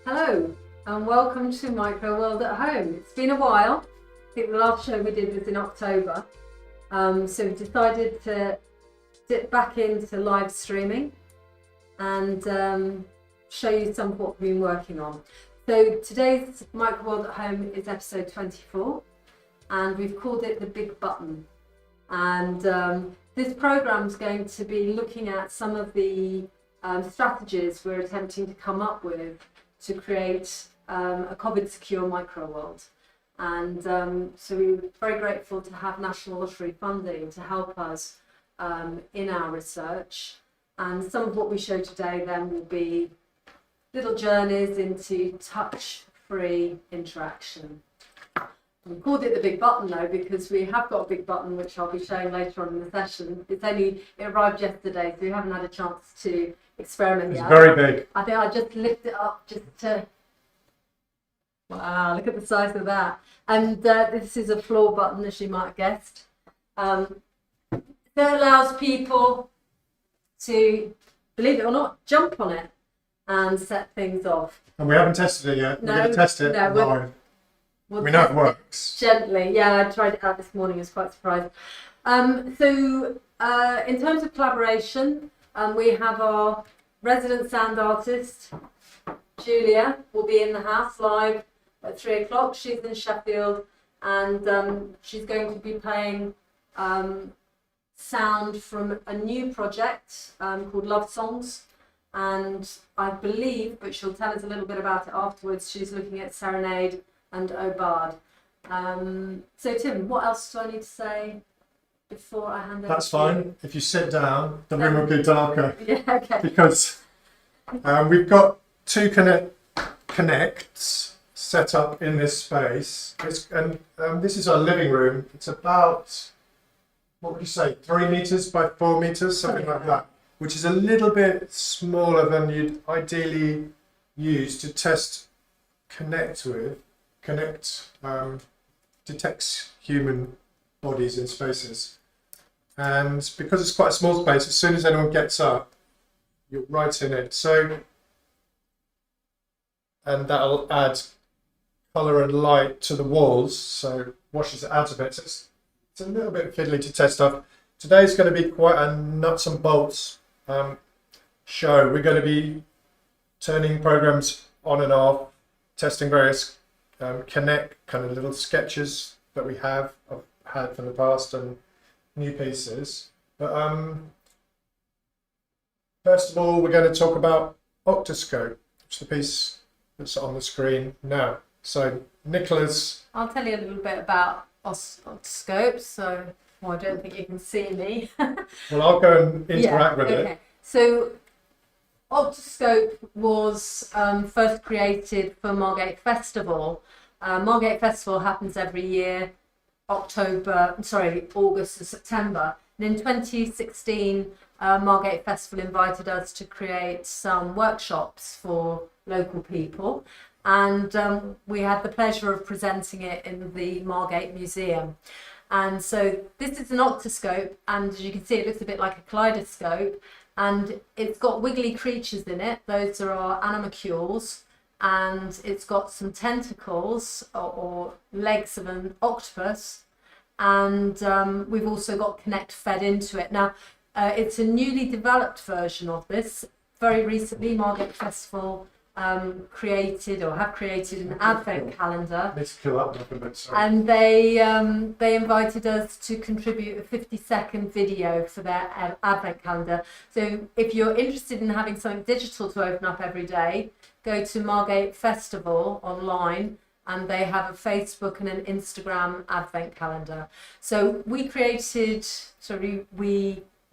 Hello and welcome to Microworld at Home. It's been a while. I think the last show we did was in October. So we decided to dip back into live streaming and show you some of what we've been working on. So today's Microworld at Home is episode 24 and we've called it The Big Button. And this programme is going to be looking at some of the strategies we're attempting to come up with to create a COVID-secure microworld. And so we're very grateful to have National Lottery funding to help us in our research. And some of what we show today then will be little journeys into touch-free interaction. We called it the big button though because we have got a big button which I'll be showing later on in the session. It arrived yesterday, so we haven't had a chance to experiment yet. It's very big. I think I'll just lift it up just to... Wow, look at the size of that. And this is a floor button, as you might have guessed. That allows people to, believe it or not, jump on it and set things off. And we haven't tested it yet. No, We're going to test it live. We know it works. Gently, yeah, I tried it out this morning, I was quite surprised. So in terms of collaboration, we have our resident sound artist, Julia, will be in the house live at 3 o'clock. She's in Sheffield and she's going to be playing sound from a new project called Love Songs. And I believe, but she'll tell us a little bit about it afterwards, she's looking at Serenade and Obard. So Tim, what else do I need to say before I hand over? That's fine. If you sit down, the room will be darker. Yeah, okay. Because we've got two connects set up in this space. This is our living room. It's about, what would you say, 3 meters by 4 meters, something like that, which is a little bit smaller than you'd ideally use to test Connect with. Connect detects human bodies in spaces, and because it's quite a small space, as soon as anyone gets up, you're right in it. So, and that'll add colour and light to the walls, so washes it out a bit. So it's a little bit fiddly to test stuff. Today's going to be quite a nuts and bolts show. We're going to be turning programs on and off, testing various Connect kind of little sketches that we have had from the past and new pieces. But first of all, we're going to talk about Octoscope, which is the piece that's on the screen now. So Nicola's... I'll tell you a little bit about Octoscope. So, well, I don't think you can see me. Well, I'll go and interact with it. So Octoscope was first created for Margate Festival. Margate Festival happens every year, August to September. And in 2016, Margate Festival invited us to create some workshops for local people. And we had the pleasure of presenting it in the Margate Museum. And so this is an octoscope, and as you can see, it looks a bit like a kaleidoscope. And it's got wiggly creatures in it. Those are our animalcules. And it's got some tentacles or legs of an octopus. And we've also got Connect fed into it. Now, it's a newly developed version of this. Very recently, Margate Festival have created an advent calendar. Let's kill up a bit, sorry. And they invited us to contribute a 50-second video for their advent calendar. So if you're interested in having something digital to open up every day, go to Margate Festival online, and they have a Facebook and an Instagram advent calendar. So we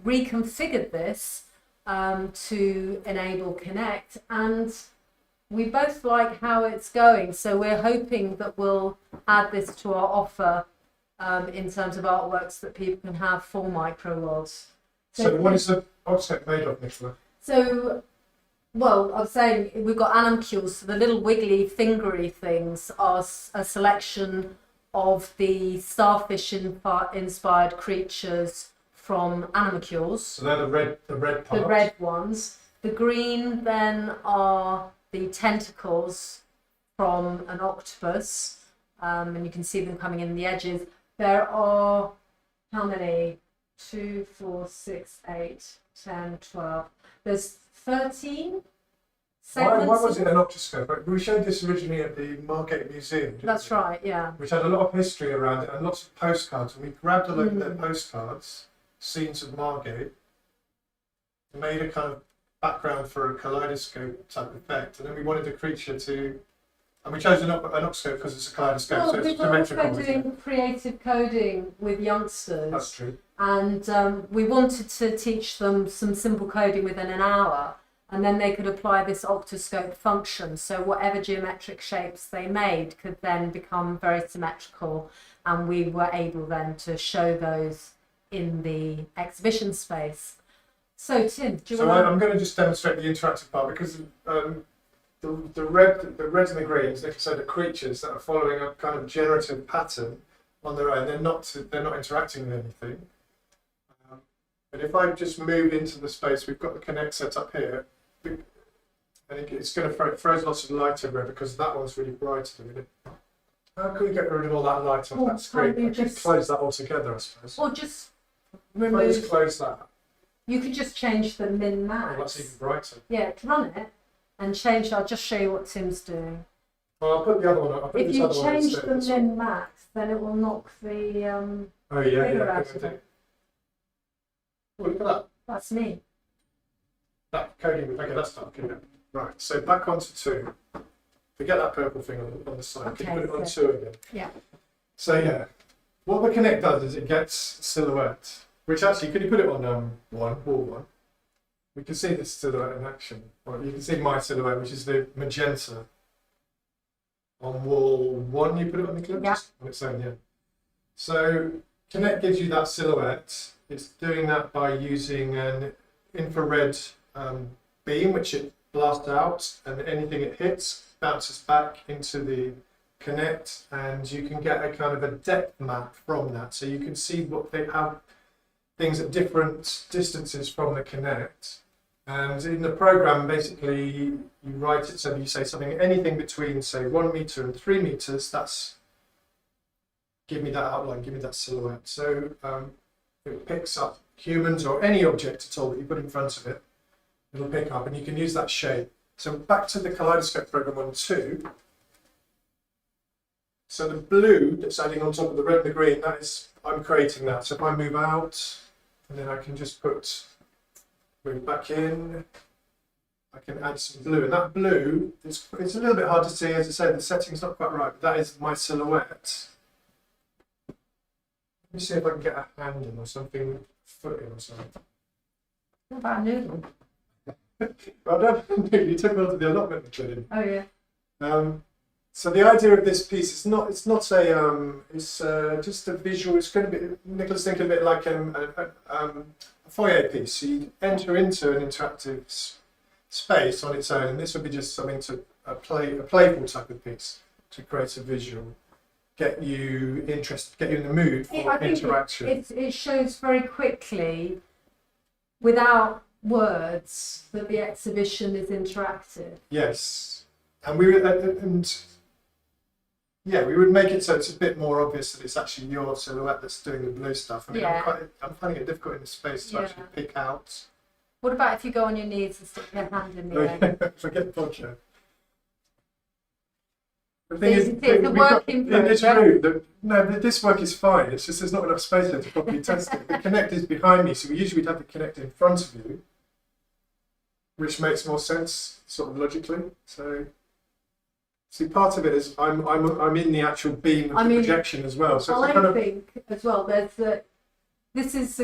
reconfigured this to enable Connect, and we both like how it's going. So we're hoping that we'll add this to our offer in terms of artworks that people can have for microworlds. So what is the Octoscope made of, Nicola? So, well, I was saying we've got animalcules, so the little wiggly fingery things are a selection of the starfish-inspired creatures from animalcules. So they're the red parts. The red ones. The green then are the tentacles from an octopus, and you can see them coming in the edges. There are, how many? 2, 4, 6, 8, 10, 12. There's 13 segments. Why was it an octoscope? We showed this originally at the Margate Museum. That's right, yeah. Which had a lot of history around it and lots of postcards. And we grabbed a load of their postcards, scenes of Margate, made a kind of background for a kaleidoscope type effect, and then we wanted the creature to. And we chose an octoscope because it's a kaleidoscope, Well, so it's we've also symmetrical. doing creative coding with youngsters. That's true. And we wanted to teach them some simple coding within an hour, and then they could apply this octoscope function. So whatever geometric shapes they made could then become very symmetrical, and we were able then to show those in the exhibition space. So Tim, do you want I'm going to just demonstrate the interactive part because the reds and the greens, like I said, are creatures that are following a kind of generative pattern on their own. They're not interacting with anything. But if I just move into the space, we've got the connect set up here, and it's going to throw lots of light everywhere because that one's really bright at the minute. How can we get rid of all that light off that screen? I could close that altogether, I suppose. Or just If I remove. just close that, You could just change the min max. well, that's even brighter. Yeah, run it and change. I'll just show you what Tim's doing. Well, I'll put the other one up. I'll put If this you other one change instead. the This one. min max, then it will knock the. Oh figure yeah, out good of idea. it. Oh, look at that. That's me. That coding, okay, that's done. Okay. Right, so back onto 2. Forget that purple thing on the side. Can you Okay, put it on so- 2 again? Yeah. So yeah, what the Connect does is it gets silhouette, which actually, could you put it on wall 1? We can see this silhouette in action. Or you can see my silhouette, which is the magenta. On wall 1, you put it on the clip? Yeah. Just on its own, yeah. So Connect gives you that silhouette. It's doing that by using an infrared beam, which it blasts out, and anything it hits bounces back into the Connect, and you can get a kind of a depth map from that. So you can see what they have things at different distances from the Connect. And in the program, basically, you write it so you say something, anything between, say, 1 meter and 3 meters, that's, give me that outline, give me that silhouette. So it picks up humans or any object at all that you put in front of it, it'll pick up, and you can use that shape. So back to the kaleidoscope program on 2. So the blue that's adding on top of the red and the green, that is, I'm creating that. So if I move out, and then I can just move back in, I can add some blue. And that blue, it's a little bit hard to see, as I say, the setting's not quite right, but that is my silhouette. Let me see if I can get a hand in or something, foot in or something. What about a noodle? Well done, you took me on to the allotment, didn't Oh yeah. you? So the idea of this piece is not, it's just a visual, it's going to be, Nicholas thinking a bit like a foyer piece. So you enter into an interactive space on its own, and this would be just something to, a playful type of piece to create a visual, get you interested, get you in the mood for I think interaction. it shows very quickly, without words, that the exhibition is interactive. Yes, and we would make it so it's a bit more obvious that it's actually your silhouette that's doing the blue stuff. I mean, Yeah. I'm finding it difficult in the space to Yeah. actually pick out. What about if you go on your knees and stick your hand in the air? Forget posture. The So you can see it's a we've work in it's progress. true. This work is fine. It's just there's not enough space there to properly test it. The Connect is behind me, so we usually would have the Connect in front of you, which makes more sense, sort of logically. So, see, part of it is I'm in the actual beam of the projection as well. So it's a kind of, think as well. This is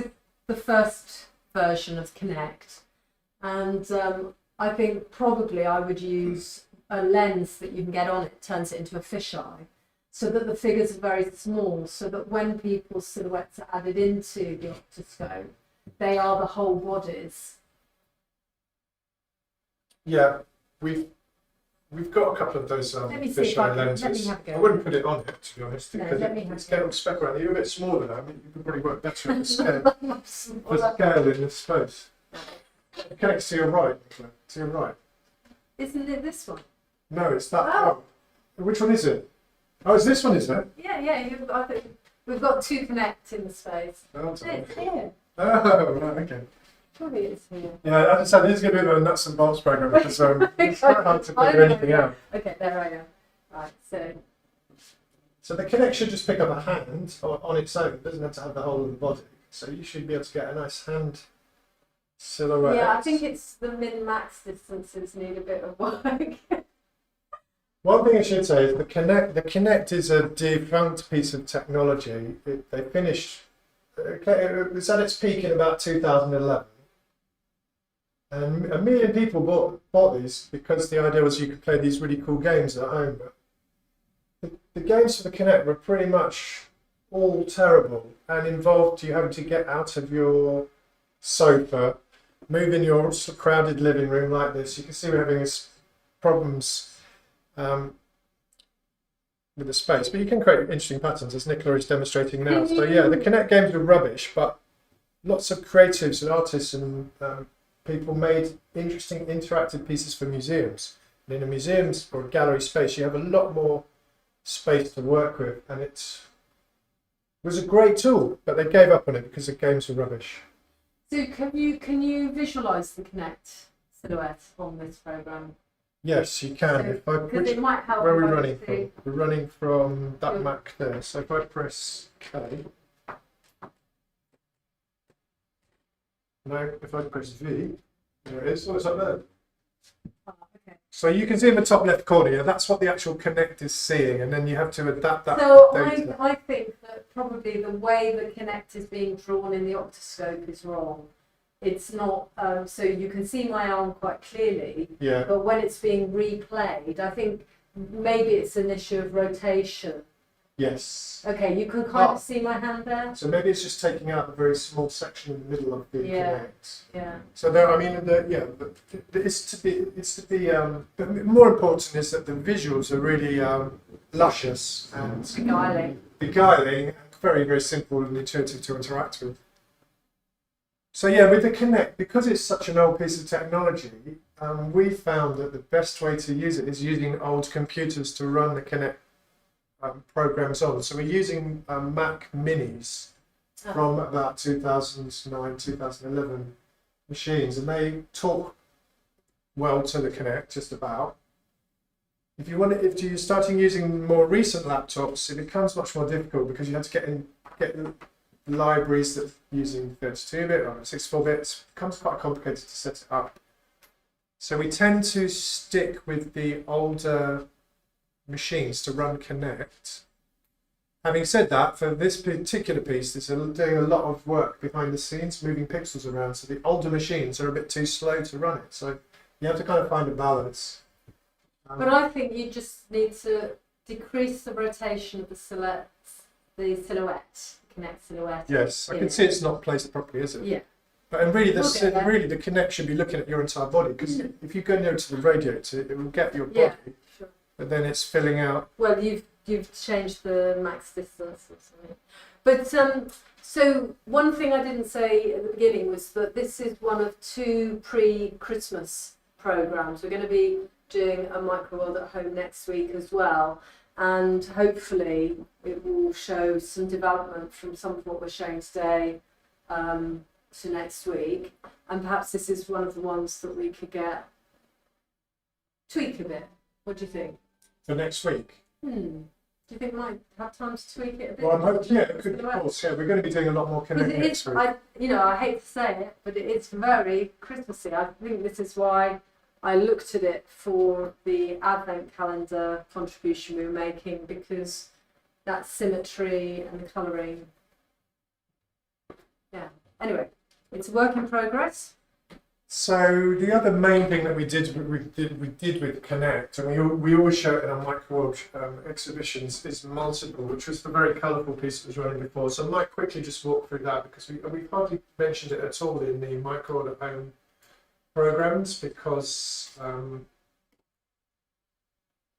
the first version of Connect, and I think probably I would use a lens that you can get on it, turns it into a fisheye, so that the figures are very small, so that when people's silhouettes are added into the octoscope, they are the whole bodies. yeah, we've got a couple of those Let me see if fisheye I can- let me lenses. have a go. I wouldn't put it on it, to be honest, No, because let me have it's a go. getting spec around. You're a bit smaller now. I mean, you could probably work better at the scale. The scale in this space. Connect to your right, Nicola, to your right. Isn't it this one? No, it's that. Oh. Which one is it? Oh, it's this one, is it? Yeah. I think we've got two Connect in the space. Oh, It's here. right, okay. Surely it's here. Yeah, as I said, this is going to be a nuts and bolts program because it's quite hard to figure anything out. Okay, there I am. Right, So the Kinect should just pick up a hand on its own. It doesn't have to have the whole of the body. So you should be able to get a nice hand silhouette. yeah, I think it's the min-max distances need a bit of work. One thing I should say is the Kinect is a defunct piece of technology. They finished. It was at its peak in about 2011. And a million people bought these because the idea was you could play these really cool games at home. But the games for the Kinect were pretty much all terrible and involved you having to get out of your sofa, move in your crowded living room like this. You can see we're having problems with the space, but you can create interesting patterns as Nicola is demonstrating now. So yeah, the Kinect games were rubbish, but lots of creatives and artists and people made interesting interactive pieces for museums. And in a museum or a gallery space, you have a lot more space to work with, and it was a great tool, but they gave up on it because the games were rubbish. So can you visualise the Connect silhouette on this programme? Yes, you can. So, it might help. Where are we running from? We're running from that Mac there. So if I press K, now if I press V, there it is. Oh, it's up there. Oh, okay. So you can see in the top left corner, yeah, that's what the actual Kinect is seeing, and then you have to adapt that. So I think that probably the way the Kinect is being drawn in the Octoscope is wrong. It's not, so you can see my arm quite clearly, Yeah. but when it's being replayed, I think maybe it's an issue of rotation. Yes. Okay, you can kind of see my hand there. So maybe it's just taking out the very small section in the middle of the Kinect. Yeah. So there, I mean, it's to be. But more important is that the visuals are really luscious and beguiling, and very very simple and intuitive to interact with. So yeah, with the Kinect, because it's such an old piece of technology, we found that the best way to use it is using old computers to run the Kinect programs on. So we're using Mac Minis from about 2009, 2011 machines, and they talk well to the Kinect, just about. If you're starting using more recent laptops, it becomes much more difficult because you have to get libraries that using 32-bit or 64-bit. It becomes quite complicated to set it up. So we tend to stick with the older machines to run Kinect. Having said that, for this particular piece, it's doing a lot of work behind the scenes, moving pixels around, so the older machines are a bit too slow to run it. So you have to kind of find a balance. But I think you just need to decrease the rotation of the silhouette, Kinect silhouette. Yes, I can see it's not placed properly, is it? Yeah. But really, the Kinect should be looking at your entire body, because if you go near to the radiator, it will get your body. Yeah, sure. But then it's filling out. Well, you've changed the max distance or something. But so one thing I didn't say at the beginning was that this is one of two pre-Christmas programs. We're going to be doing a Microworld at Home next week as well, and hopefully it will show some development from some of what we're showing today to next week, and perhaps this is one of the ones that we could tweak a bit. What do you think? For next week? Do you think we might have time to tweak it a bit? Well, I'm hoping, of course, yeah. We're going to be doing a lot more Kinect next week. I hate to say it, but it's very Christmassy. I think this is why I looked at it for the Advent calendar contribution we were making, because that symmetry and the colouring. Yeah. Anyway, it's a work in progress. So the other main thing that we did with Kinect, and we always show it in our Microworld exhibitions, is multiple, which was the very colourful piece that was running before. So I might quickly just walk through that, because we hardly mentioned it at all in the Microworld at Home programs, because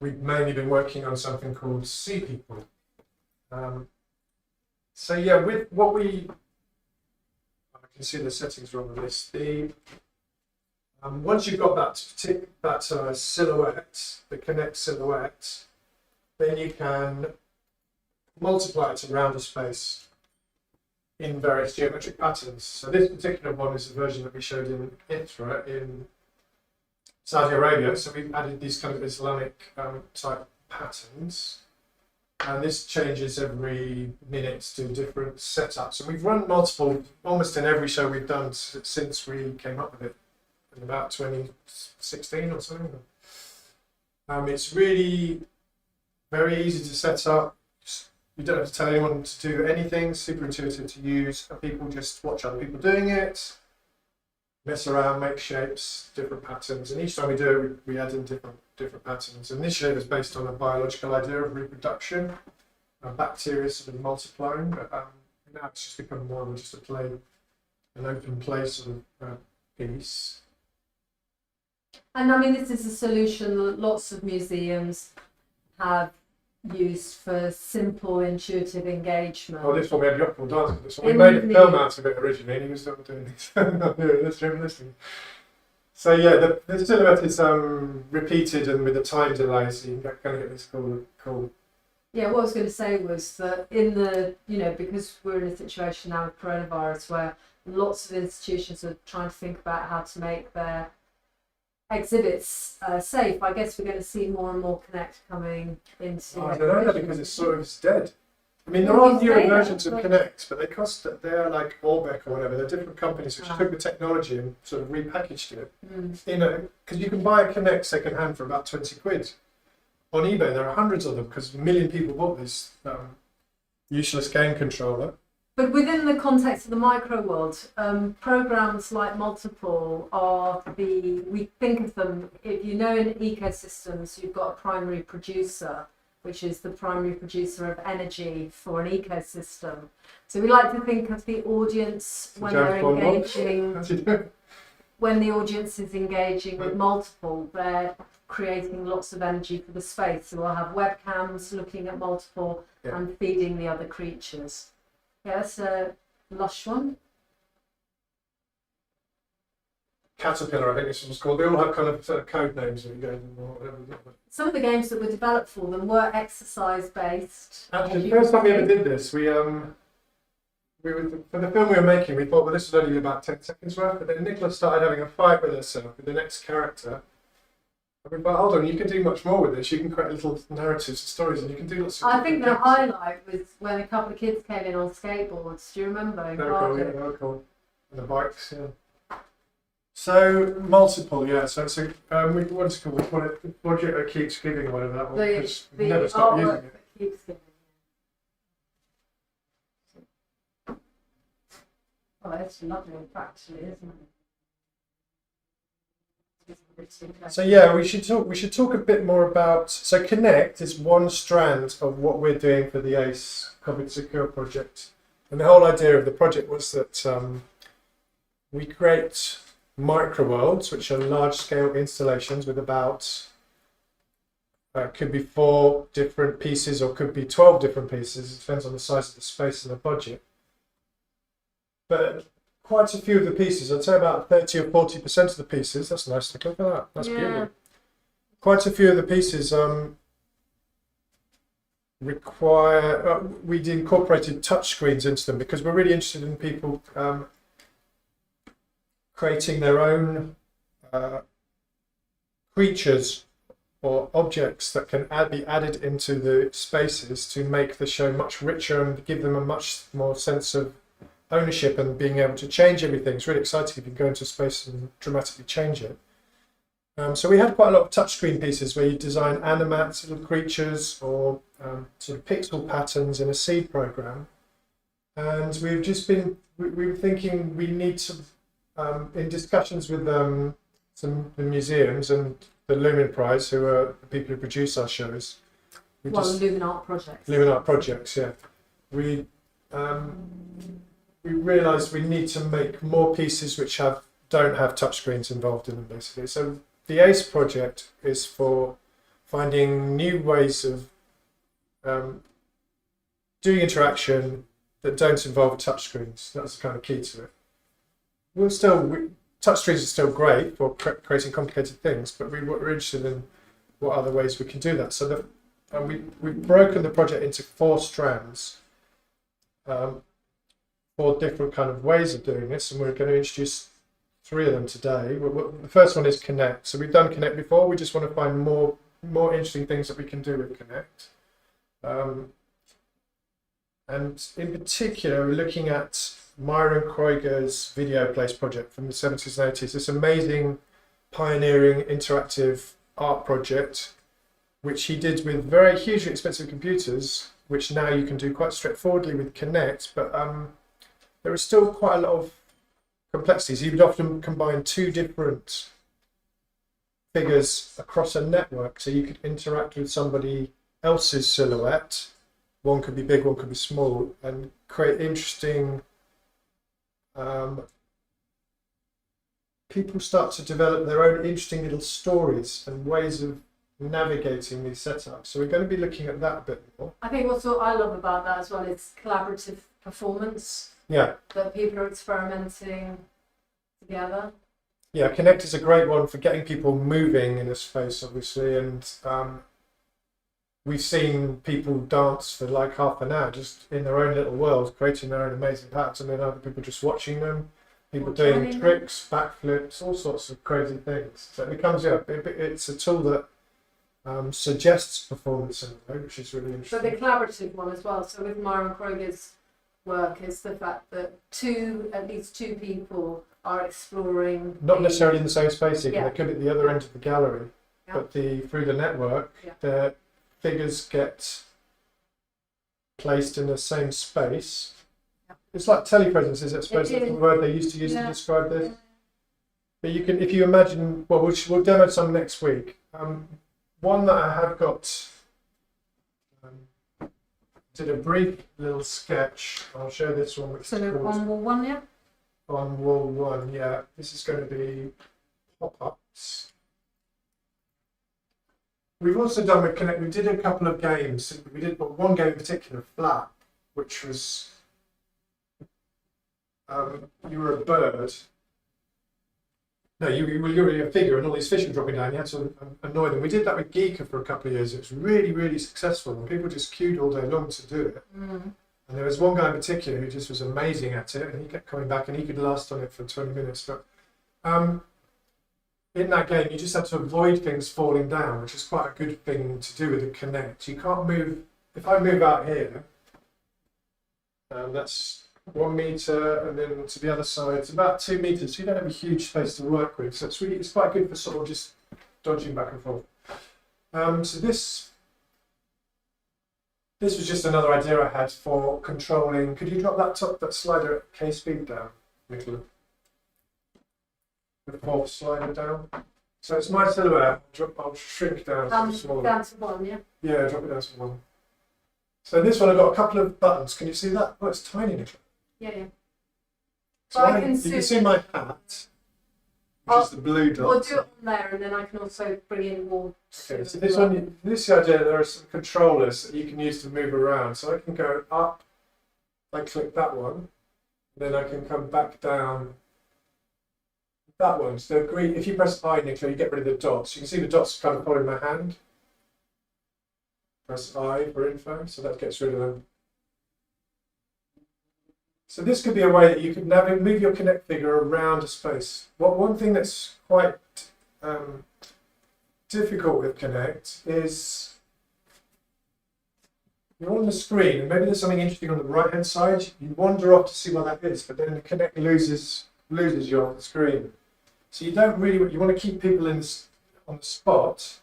we've mainly been working on something called Sea People. So yeah, with what I can see the settings are on the list. Once you've got that silhouette, the Connect silhouette, then you can multiply it around a space in various geometric patterns. So this particular one is the version that we showed in Intra in Saudi Arabia. So we've added these kind of Islamic type patterns. And this changes every minute to different setups. And we've run multiple, almost in every show we've done since we came up with it in about 2016 or something. It's really very easy to set up. You don't have to tell anyone to do anything, super intuitive to use. People just watch other people doing it, mess around, make shapes, different patterns. And each time we do it, we add in different patterns. And this shape is based on a biological idea of reproduction, bacteria sort of multiplying. But now it's just become more than just a play, an open play sort of piece. And I mean, this is a solution that lots of museums have used for simple, intuitive engagement. Oh, this one we had Yopal dancing. This one we made a film out of it originally, and he was not doing this. Let's do listening. So yeah, the silhouette is repeated and with a time delay, so you can kind of get this cool. Yeah, what I was going to say was that in the, because we're in a situation now with coronavirus where lots of institutions are trying to think about how to make their exhibits safe, I guess we're going to see more and more Connect coming into. I don't know, because it's sort of dead. I mean, there are newer versions of Connect, but they're like Orbeck or whatever. They're different companies which took the technology and sort of repackaged it. Because you can buy a Connect second hand for about 20 quid. On eBay, there are hundreds of them because 1 million people bought this useless game controller. But within the context of the Microworld, programs like Multiple we think of them, if you know in ecosystems, you've got a primary producer, which is the primary producer of energy for an ecosystem. So we like to think of the audience when they're engaging, when the audience is engaging with Multiple, they're creating lots of energy for the space. So we'll have webcams looking at Multiple and feeding the other creatures. Yeah, that's a lush one. Caterpillar, I think this one's called. They all have kind of code names that you go or whatever. Some of the games that were developed for them were exercise based. Actually, the first time we ever did this, we were, for the film we were making, we thought, well, this was only about 10 seconds worth. But then Nicola started having a fight with herself with the next character. I mean, but hold on, you can do much more with this. You can create little narratives and stories, and you can do lots of. I think the highlight was when a couple of kids came in on skateboards. Do you remember? They were cool. And the bikes, yeah. So Multiple, yeah. So what's it called? We call it the project that keeps giving, or whatever that one. Because we never stop using it. That keeps giving. Oh, it's lovely, actually, isn't it? So yeah, we should talk a bit more about. So Connect is one strand of what we're doing for the ACE COVID Secure project, and the whole idea of the project was that we create microworlds, which are large-scale installations with about could be 4 different pieces or could be 12 different pieces. It depends on the size of the space and the budget, but quite a few of the pieces, I'd say about 30 or 40% of the pieces, that's nice, look at that, that's beautiful. Quite a few of the pieces require, we'd incorporated touch screens into them because we're really interested in people creating their own creatures or objects that can be added into the spaces to make the show much richer and give them a much more sense of ownership and being able to change everything. It's really exciting if you go into space and dramatically change it. So we had quite a lot of touchscreen pieces where you design animats, little creatures, or sort of pixel patterns in a seed program. And we've just been, we were thinking we need to, in discussions with the museums and the Lumen Prize, who are the people who produce our shows. Lumen Art Projects. Lumen Art Projects, yeah. We realised we need to make more pieces which don't have touchscreens involved in them, basically. So the ACE project is for finding new ways of doing interaction that don't involve touchscreens. That's kind of key to it. touchscreens are still great for creating complicated things, but we're interested in what other ways we can do that. So we've broken the project into 4 strands, 4 different kind of ways of doing this, and we're going to introduce 3 of them today. The first one is Connect. So we've done Connect before. We just want to find more interesting things that we can do with Connect. And in particular, we're looking at Myron Kreuger's Video Place project from the 70s and 80s. This amazing, pioneering, interactive art project, which he did with very hugely expensive computers, which now you can do quite straightforwardly with Connect, but there are still quite a lot of complexities. He would often combine 2 different figures across a network, so you could interact with somebody else's silhouette. One could be big, one could be small, and create interesting. People start to develop their own interesting little stories and ways of navigating these setups. So we're going to be looking at that a bit more. I think what I love about that as well is collaborative performance. Yeah. That people are experimenting together. Yeah, Connect is a great one for getting people moving in a space, obviously, and we've seen people dance for like half an hour just in their own little world, creating their own amazing patterns, and then other people just watching them, people doing tricks, backflips, all sorts of crazy things. So it becomes, it's a tool that suggests performance in a way, which is really interesting. But the collaborative one as well. So with Myron Kreuger's work is the fact that at least two people are exploring. Not necessarily in the same space, even. Yeah. They could be at the other end of the gallery, yeah. but through the network, the figures get placed in the same space. Yeah. It's like telepresence, is it? I suppose that's the word they used to use to describe this. But you can, if you imagine, well, we'll demo some next week. One that I have got, did a brief little sketch. I'll show this one. So on wall 1, yeah? On wall 1, yeah. This is going to be pop-ups. We've also done with Connect, we did a couple of games. We did one game in particular, Flap, which was, you were a bird. No, you were a figure and all these fish were dropping down. You had to annoy them. We did that with Geeka for a couple of years. It was really, really successful, and people just queued all day long to do it. Mm. And there was one guy in particular who just was amazing at it, and he kept coming back, and he could last on it for 20 minutes. But in that game, you just had to avoid things falling down, which is quite a good thing to do with the Connect. You can't move. If I move out here, that's 1 meter, and then to the other side, it's about 2 meters. So you don't have a huge space to work with. So it's quite good for sort of just dodging back and forth. So this was just another idea I had for controlling. Could you drop that slider at K speed down, Nicola? The 4th slider down. So it's my silhouette. I'll shrink down to smaller. Down to 1, yeah? Yeah, drop it down to 1. So this one I've got a couple of buttons. Can you see that? Oh, it's tiny, Nicola. Yeah. So you can see my hat, which is the blue dot. We'll do it on there, and then I can also bring in wall 2. Okay, so this idea, there are some controllers that you can use to move around. So I can go up, I click that one, then I can come back down that one. So green, if you press I, Nicola, you get rid of the dots. You can see the dots kind of following my hand. Press I for info, so that gets rid of them. So this could be a way that you could move your Connect figure around a space. One thing that's quite difficult with Connect is you're on the screen, and maybe there's something interesting on the right-hand side. You wander off to see what that is, but then the Connect loses you off the screen. So you don't really, you want to keep people on the spot,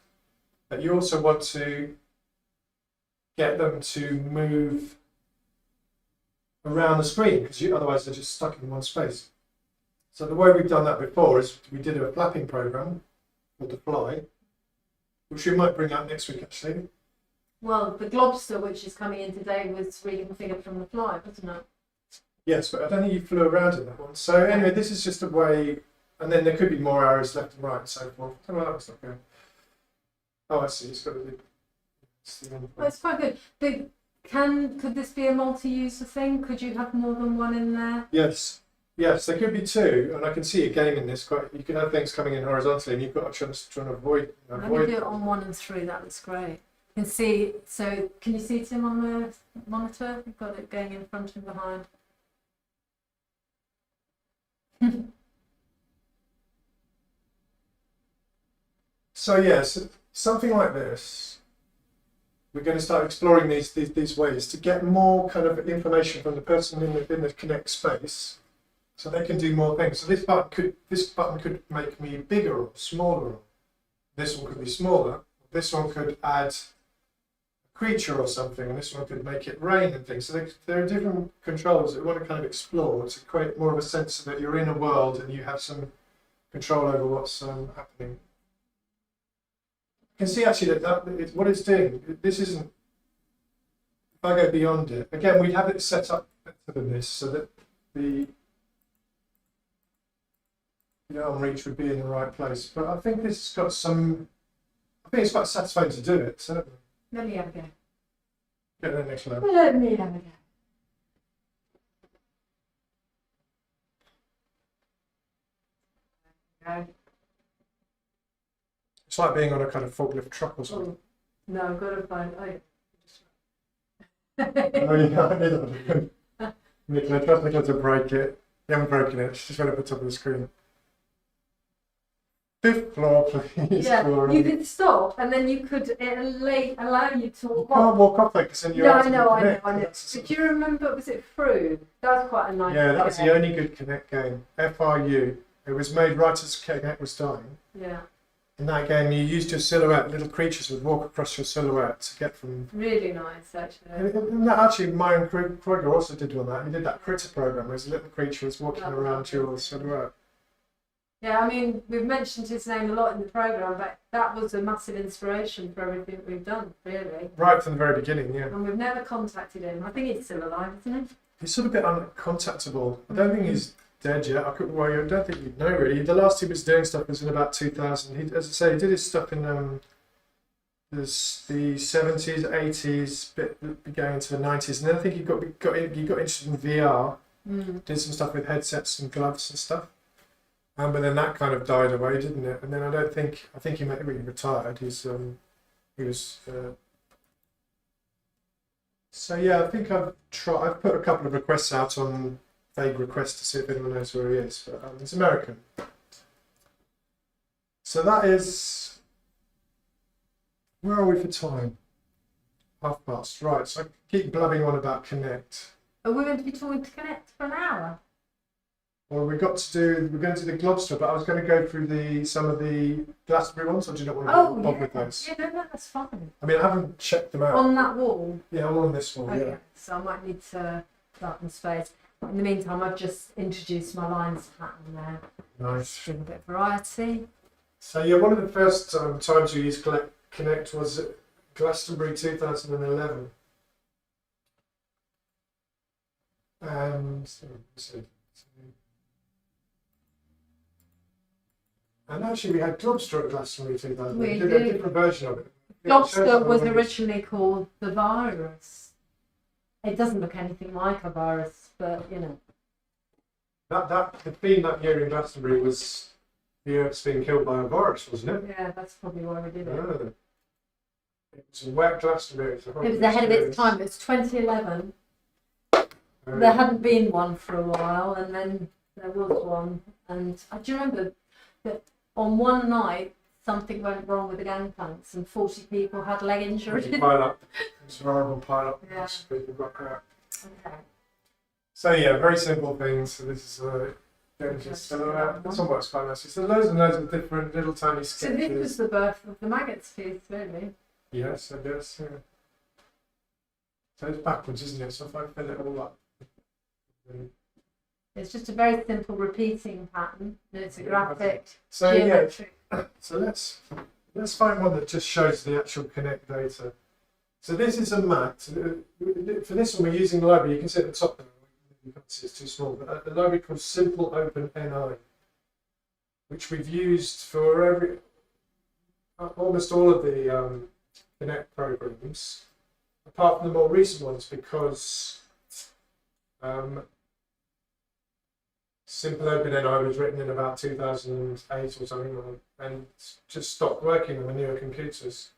but you also want to get them to move around the screen, because otherwise they're just stuck in one space. So the way we've done that before is we did a flapping program called the Fly, which we might bring out next week actually. Well, the Globster, which is coming in today, was reading the figure from the Fly, wasn't it? Yes, but I don't think you flew around in that one. So anyway, this is just a way, and then there could be more arrows left and right and so forth. Oh, well, that's not good. Oh, I see. It's got a big. Well, it's quite good. Could this be a multi-user thing? Could you have more than one in there? Yes. Yes, there could be two, and I can see a game in this. Quite, you can have things coming in horizontally, and you've got to try and avoid. Let me do it on 1 and 3. That looks great. You can see. So, can you see Tim on the monitor? We've got it going in front and behind. So yes, something like this. We're going to start exploring these ways to get more kind of information from the person in the Connect space, so they can do more things. So this button could make me bigger or smaller. This one could be smaller. This one could add a creature or something, and this one could make it rain and things. So there are different controls that we want to kind of explore to create more of a sense that you're in a world and you have some control over what's happening. You can see actually that what it's doing, this isn't, if I go beyond it, again, we'd have it set up better than this so that the arm reach would be in the right place. But I think this has got some, I think it's quite satisfying to do it, certainly. Let me have a go. Get to the next level. Let me have a go. Okay. It's like being on a kind of forklift truck or something. No, I've got to find. Oh, yeah, Nicola, trust Nicola to break it. You haven't broken it, she just went up the top of the screen. 5th floor, please. Yeah, Floor. you could stop and then you could allow you to You walk can't off. walk off there because then you're No, out I of know. the Connect. But do you remember, was it Through? That was quite a nice Yeah, that was game. the only good Connect game. FRU. It was made right as Connect was dying. Yeah. In that game, you used your silhouette. Little creatures would walk across your silhouette to get from. Really nice, actually. And that actually, Myron Kroger also did one of that. He did that critter program. Where a little creature was walking around your silhouette. Yeah, I mean, we've mentioned his name a lot in the programme, but that was a massive inspiration for everything we've done, really. Right from the very beginning, yeah. And we've never contacted him. I think he's still alive, isn't he? He's sort of a bit uncontactable. I don't think he's dead yet. I don't think you'd know really. The last he was doing stuff was in about 2000. He, as I say, he did his stuff in the 70s, 80s, bit going into the 90s, and then I think he got interested in VR. Did some stuff with headsets and gloves and stuff. But then that kind of died away, didn't it? And then I think he maybe retired. He was. So yeah, I think I've put a couple of requests out on vague requests to see if anyone knows where he is. But it's American. So that is. Where are we for time? 1:30. Right. So I keep blabbing on about Connect. Are we going to be talking to Connect for an hour? Well, we're going to do the Globster, but I was going to go through some of the Glastonbury ones, or do you not want to bother with those? Yeah, no, that's fine. I mean, I haven't checked them out. On that wall? Yeah, all on this wall, Okay, yeah. so I might need to darken space. In the meantime, I've just introduced my lines pattern there. Nice. Bring a bit of variety. So yeah, one of the first times we used Connect was at Glastonbury 2011. And actually we had Globster at Glastonbury 2000. We did a different version of it. Globster was originally called the virus. It doesn't look anything like a virus, but you know. The theme that year in Glastonbury was the Earth's being killed by a virus, wasn't it? Yeah, that's probably why we did it. Oh. It was a wet Glastonbury. It was ahead of its time. It was 2011. There hadn't been one for a while, and then there was one. And do you remember that on one night something went wrong with the gangplanks and 40 people had leg injuries? It was a horrible pile up. Yeah. People got hurt. Okay. So yeah, very simple things. So this is this one works quite nicely. So loads and loads of different little tiny sketches. So this was the birth of the maggots piece, really. Yes, I guess. Yeah. So it's backwards, isn't it? So if I fill it all up. It's just a very simple repeating pattern. It's a graphic, So geometric. yeah, so let's find one that just shows the actual Connect data. So this is a mat. For this one, we're using the library. You can see at the top there. You can't see it's too small, but the library called Simple Open NI, which we've used for almost all of the Connect programs, apart from the more recent ones, because Simple OpenNI was written in about 2008 or something, and just stopped working on the newer computers.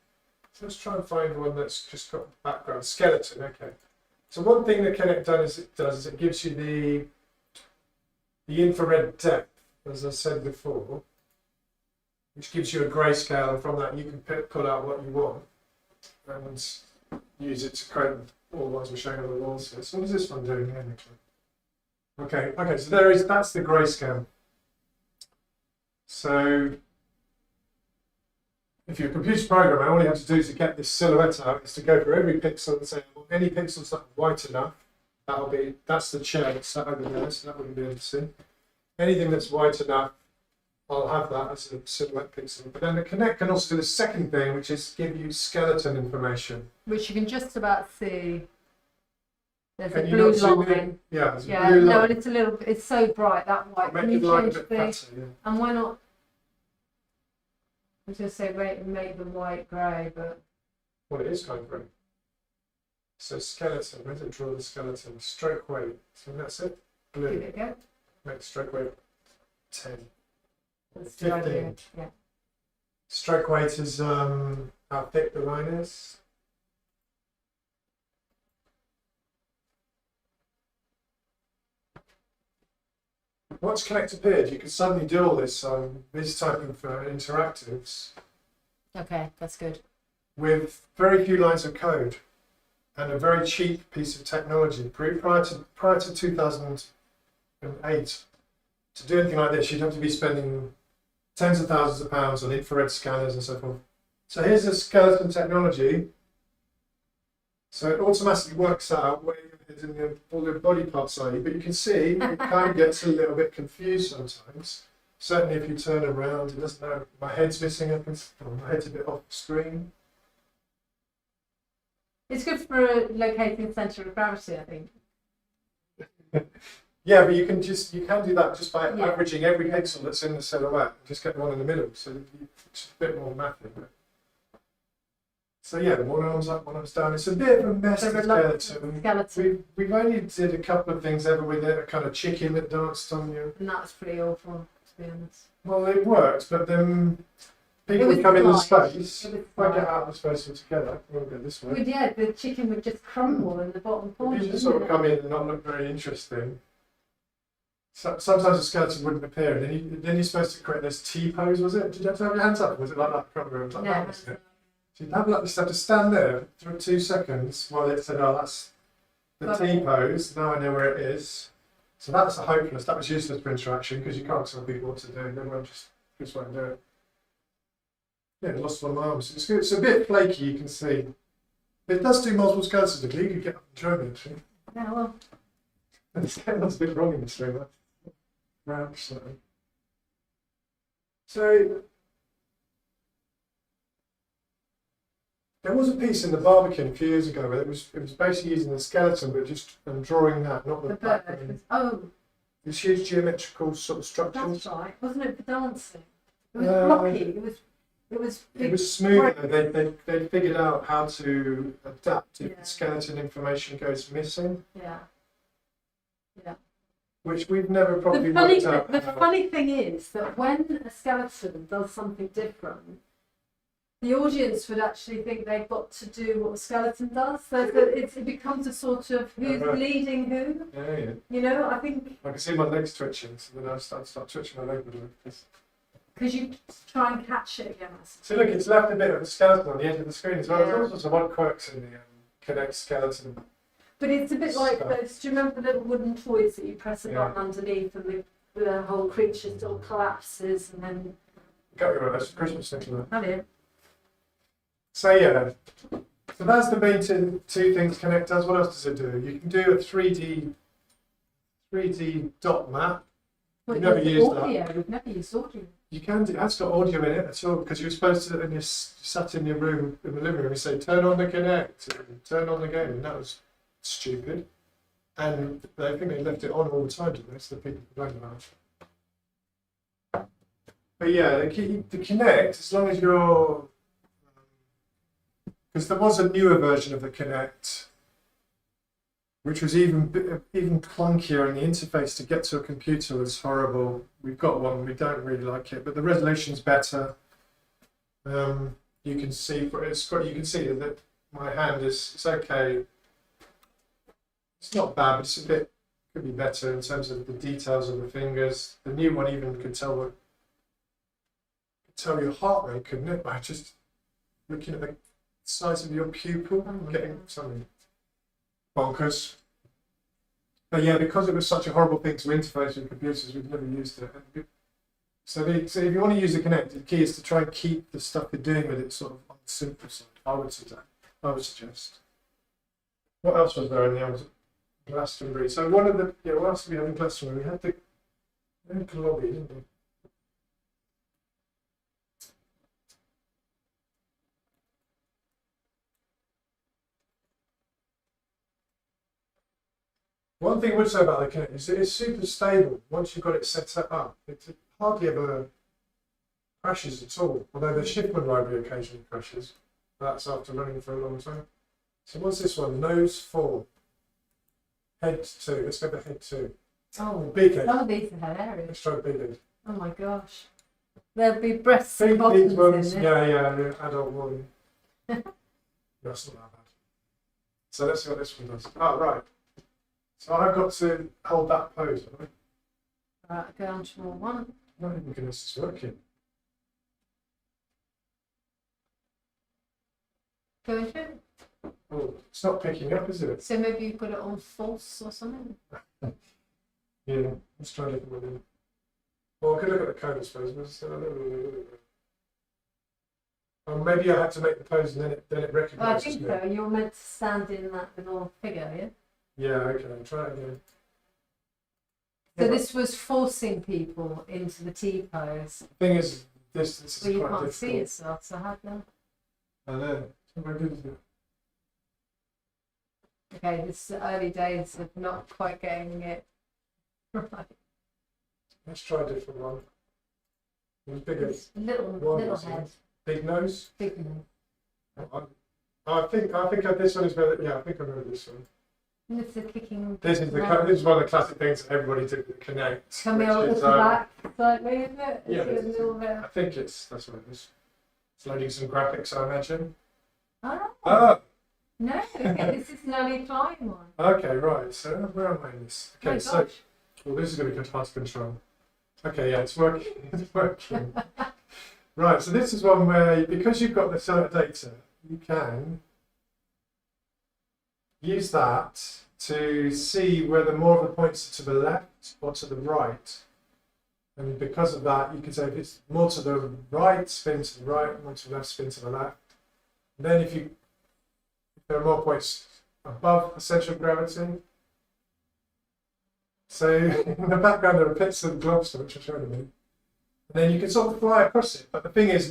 So let's try and find one that's just got background skeleton. Okay. So one thing that Kinect does is it gives you the infrared depth, as I said before, which gives you a grayscale, and from that you can pull out what you want and use it to create all the ones we're showing on the walls here. So what is this one doing here, actually? Okay, so that's the grayscale. So if you're a computer programmer, all you have to do to get this silhouette out is to go for every pixel and say, well, any pixels that are white enough, that's the chair that's sat over there, so that wouldn't be able to see. Anything that's white enough, I'll have that as a silhouette pixel. But then the Kinect can also do the second thing, which is give you skeleton information. Which you can just about see. There's Can a you blue not see line. Yeah, there's a Yeah, blue no, line. and it's so bright, that white. Make Can it you like a change bit the, better, yeah. and why not, I was going to say make the white grey, but... Well, it is kind of grey. So skeleton, where did it draw the skeleton? Stroke weight, so that's it. Blue. Give it a go. Make stroke weight 10. That's 15. the idea, yeah. Stroke weight is how thick the line is. Once Kinect appeared, you could suddenly do all this type of interactives Okay, that's good. with very few lines of code and a very cheap piece of technology. Prior to 2008, to do anything like this, you'd have to be spending tens of thousands of pounds on infrared scanners and so forth. So here's a skeleton technology. So it automatically works out where all the body parts are, but you can see it kind of gets a little bit confused sometimes. Certainly if you turn around, it doesn't know, my head's missing up, my head's a bit off the screen. It's good for locating the centre of gravity, I think. Yeah, but you can do that just by Yeah. averaging every pixel that's in the silhouette, and just get the one in the middle. So it's a bit more mathy. So yeah, one arm's up, one arm's down. It's a bit of a mess The to reluctant skeleton. We've only did a couple of things ever with it, a kind of chicken that danced on you. And that's pretty awful, to be honest. Well, it worked, but then people It was would come in the flight. space. It was If I get flight. out of the space altogether, we'll go this way. Well, yeah, the chicken would just crumble in the bottom corner. You just sort of come in and not look very interesting. Sometimes a skeleton wouldn't appear, and then you're supposed to create this T pose, was it? Did you have to have your hands up? Was it like that? I can't remember. It was like No, that, wasn't it? So you'd just have to stand there for 2 seconds while it said, oh, that's the T pose. Now I know where it is. So that's hopeless. That was useless for interaction because you can't tell people what to do. They won't just won't do it. Yeah, lost one of my arms. It's good. It's a bit flaky, you can see. It does do multiple skeletons. You could get up and join me, actually. Yeah, well, There's a bit wrong in this room. Round something. So there was a piece in the Barbican a few years ago where it was basically using the skeleton, but just drawing that, not the the background. bird. Oh, These huge geometrical sort of structures. that's right. Wasn't it for dancing? It was Uh, blocky. It was It big. was smooth. They figured out how to adapt if Yeah. the skeleton information goes missing, Yeah. Yeah. which we've never probably The funny, worked out. the how. funny thing is that when a skeleton does something different, the audience would actually think they've got to do what a skeleton does. So that it becomes a sort of who's Right. leading who. Yeah. You know, I think I can see my legs twitching, so then I start twitching my leg a little bit. because you try and catch it again. So look, it's left a bit of a skeleton on the edge of the screen as well. Yeah. There's all sorts of odd quirks in the Kinect skeleton. But it's a bit like So- those. Do you remember the little wooden toys that you press a Yeah. button underneath and the whole creature still collapses and then. Got you right, that's a Christmas thing for that. Have you? So yeah, so that's the main two things Kinect does. What else does it do? You can do a 3D dot map. Well, We've never there's used that. audio. We've never used audio. You can do. That's got audio in it at all because you're supposed to. And you sat in your room in the living room. You say, "Turn on the Kinect, and turn on the game," and that was stupid. And I think they left it on all the time. Didn't they? So the people complained about it. But yeah, the Kinect, as long as you're, because there was a newer version of the Kinect, which was even clunkier, and the interface to get to a computer was horrible. We've got one, we don't really like it, but the resolution's better. You can see you can see that my hand it's okay. It's not bad, but could be better in terms of the details of the fingers. The new one even could tell your heart rate, couldn't it? By just looking at the size of your pupil, getting something bonkers. But yeah, because it was such a horrible thing to interface with computers, we've never used it. So if you want to use the Kinect, the key is to try and keep the stuff you're doing with it sort of on the simple side. I would suggest. What else was there in the Glastonbury? So what else did we have in Glastonbury? We had the lobby, didn't we? One thing I would say about the Kinect is it's super stable once you've got it set up. It hardly ever crashes at all, although the Shipman library occasionally crashes. That's after running for a long time. So what's this one? Nose 4. Head 2. Let's go for head 2. Oh, big head. some of these are hilarious. Let's try big head. Oh my gosh. There'll be breasts Big and bottoms ones, in there. yeah, adult woman. That's not that bad. So let's see what this one does. Oh, right. So I've got to hold that pose, haven't I? Right, go on to more one. Not even going to working. Go into it. Oh, it's not picking up, is it? So maybe you've got it on false or something. Yeah, let's try a different one. Well, I could look at the code, I suppose. Or maybe I had to make the pose and then it Well, I recognises think me. so. You're meant to stand in that little figure, yeah? Yeah, okay, try it again. So this was forcing people into the T pose. The thing is, this is Well, you quite can't difficult. see yourself, so how can I know. So very good, isn't it? Okay, this is the early days of not quite getting it right. Let's try a different one. It was bigger. It's little One, little isn't it? head, Big nose. big nose. I think this one is better. Yeah, I think I remember this one. And it's a kicking. This is round. this is one of the classic things that everybody did with Connect. Can we which all is, look back slightly, isn't it? yeah, It's a little bit. I think that's what it is. It's loading some graphics, I imagine. Oh, Oh, no, okay, this is an early flying one. okay, right. So where am I in this? Oh Okay, my so gosh. well, this is going to be hard to control. Okay, yeah, it's working. It's working. Right, so this is one where because you've got the set data, you can use that to see whether more of the points are to the left or to the right. And because of that, you can say if it's more to the right, spin to the right, more to the left, spin to the left. And then if there are more points above the centre of gravity. So in the background there are bits of the lobster which I'll show you. And then you can sort of fly across it. But the thing is,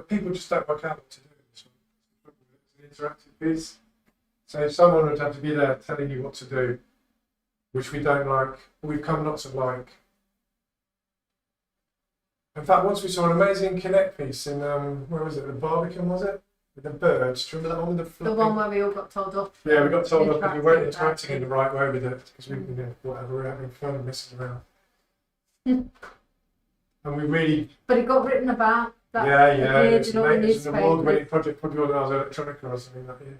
people just don't work out what to do with this one. It's an interactive piece. So someone would have to be there telling you what to do, which we don't like, we've come not to like. In fact, once we saw an amazing Kinect piece in, where was it, the Barbican, was it? With the birds. Do you remember that one with the The flipping? one where we all got told off. Yeah, we got told off because we weren't Interactive, interacting in the right way with it, because we, whatever, we're having fun and messing around. And we really, But it got written about. That yeah, appeared it's in all the an newspapers. award-winning project, probably organised electronica or something that year.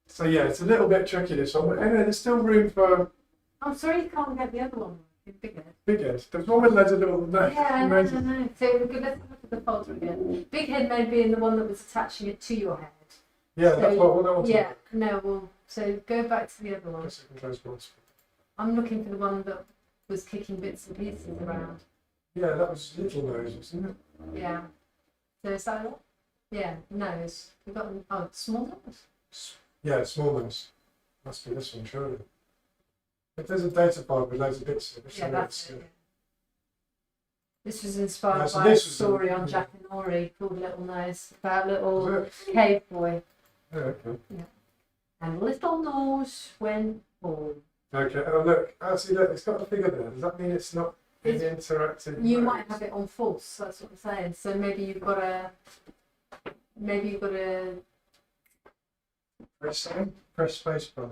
So yeah, it's a little bit tricky this one, but anyway, there's still room for I'm sorry you can't get the other one. It's bigger. big head. There's one with loads of little. Yeah, no. So we could, let's look at the folder again. Big head may be in the one that was attaching it to your head. Yeah, So, that's what I want to Yeah, no, well, so go back to the other one. Guess I can close boards. I'm looking for the one that was kicking bits and pieces around. Yeah, that was little nose, wasn't it? Yeah. So is that it? Yeah, nose. We've got, small nose. Yeah, small nose. Must be this one, surely. If there's a data file with loads of bits in it, Yeah, that's it. Yeah. This was Yeah, inspired so by a this was story a- on Jack and Ori called Little Nose, about a little Was it? cave boy. Yeah, okay. And little nose went home. Okay, oh look, actually look, it's got a figure there. Does that mean it's not in It's- interactive You mode? might have it on false, that's what I'm saying. So maybe you've got to Press spacebar.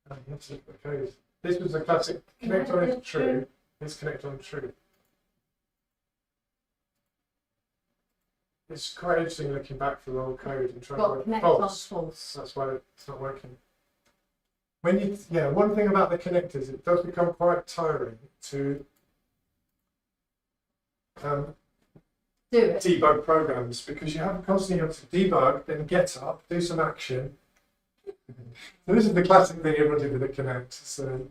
Oh, you have to look at the code. This was the classic connect on is true. Let's connect on true. It's quite interesting looking back through the old code and trying to work Connect on false. false. That's why it's not working. When you, yeah, one thing about the connectors, it does become quite tiring to Do it. debug programs because you have constantly have to debug, then get up, do some action. So this is the classic thing everyone did with the Connect. So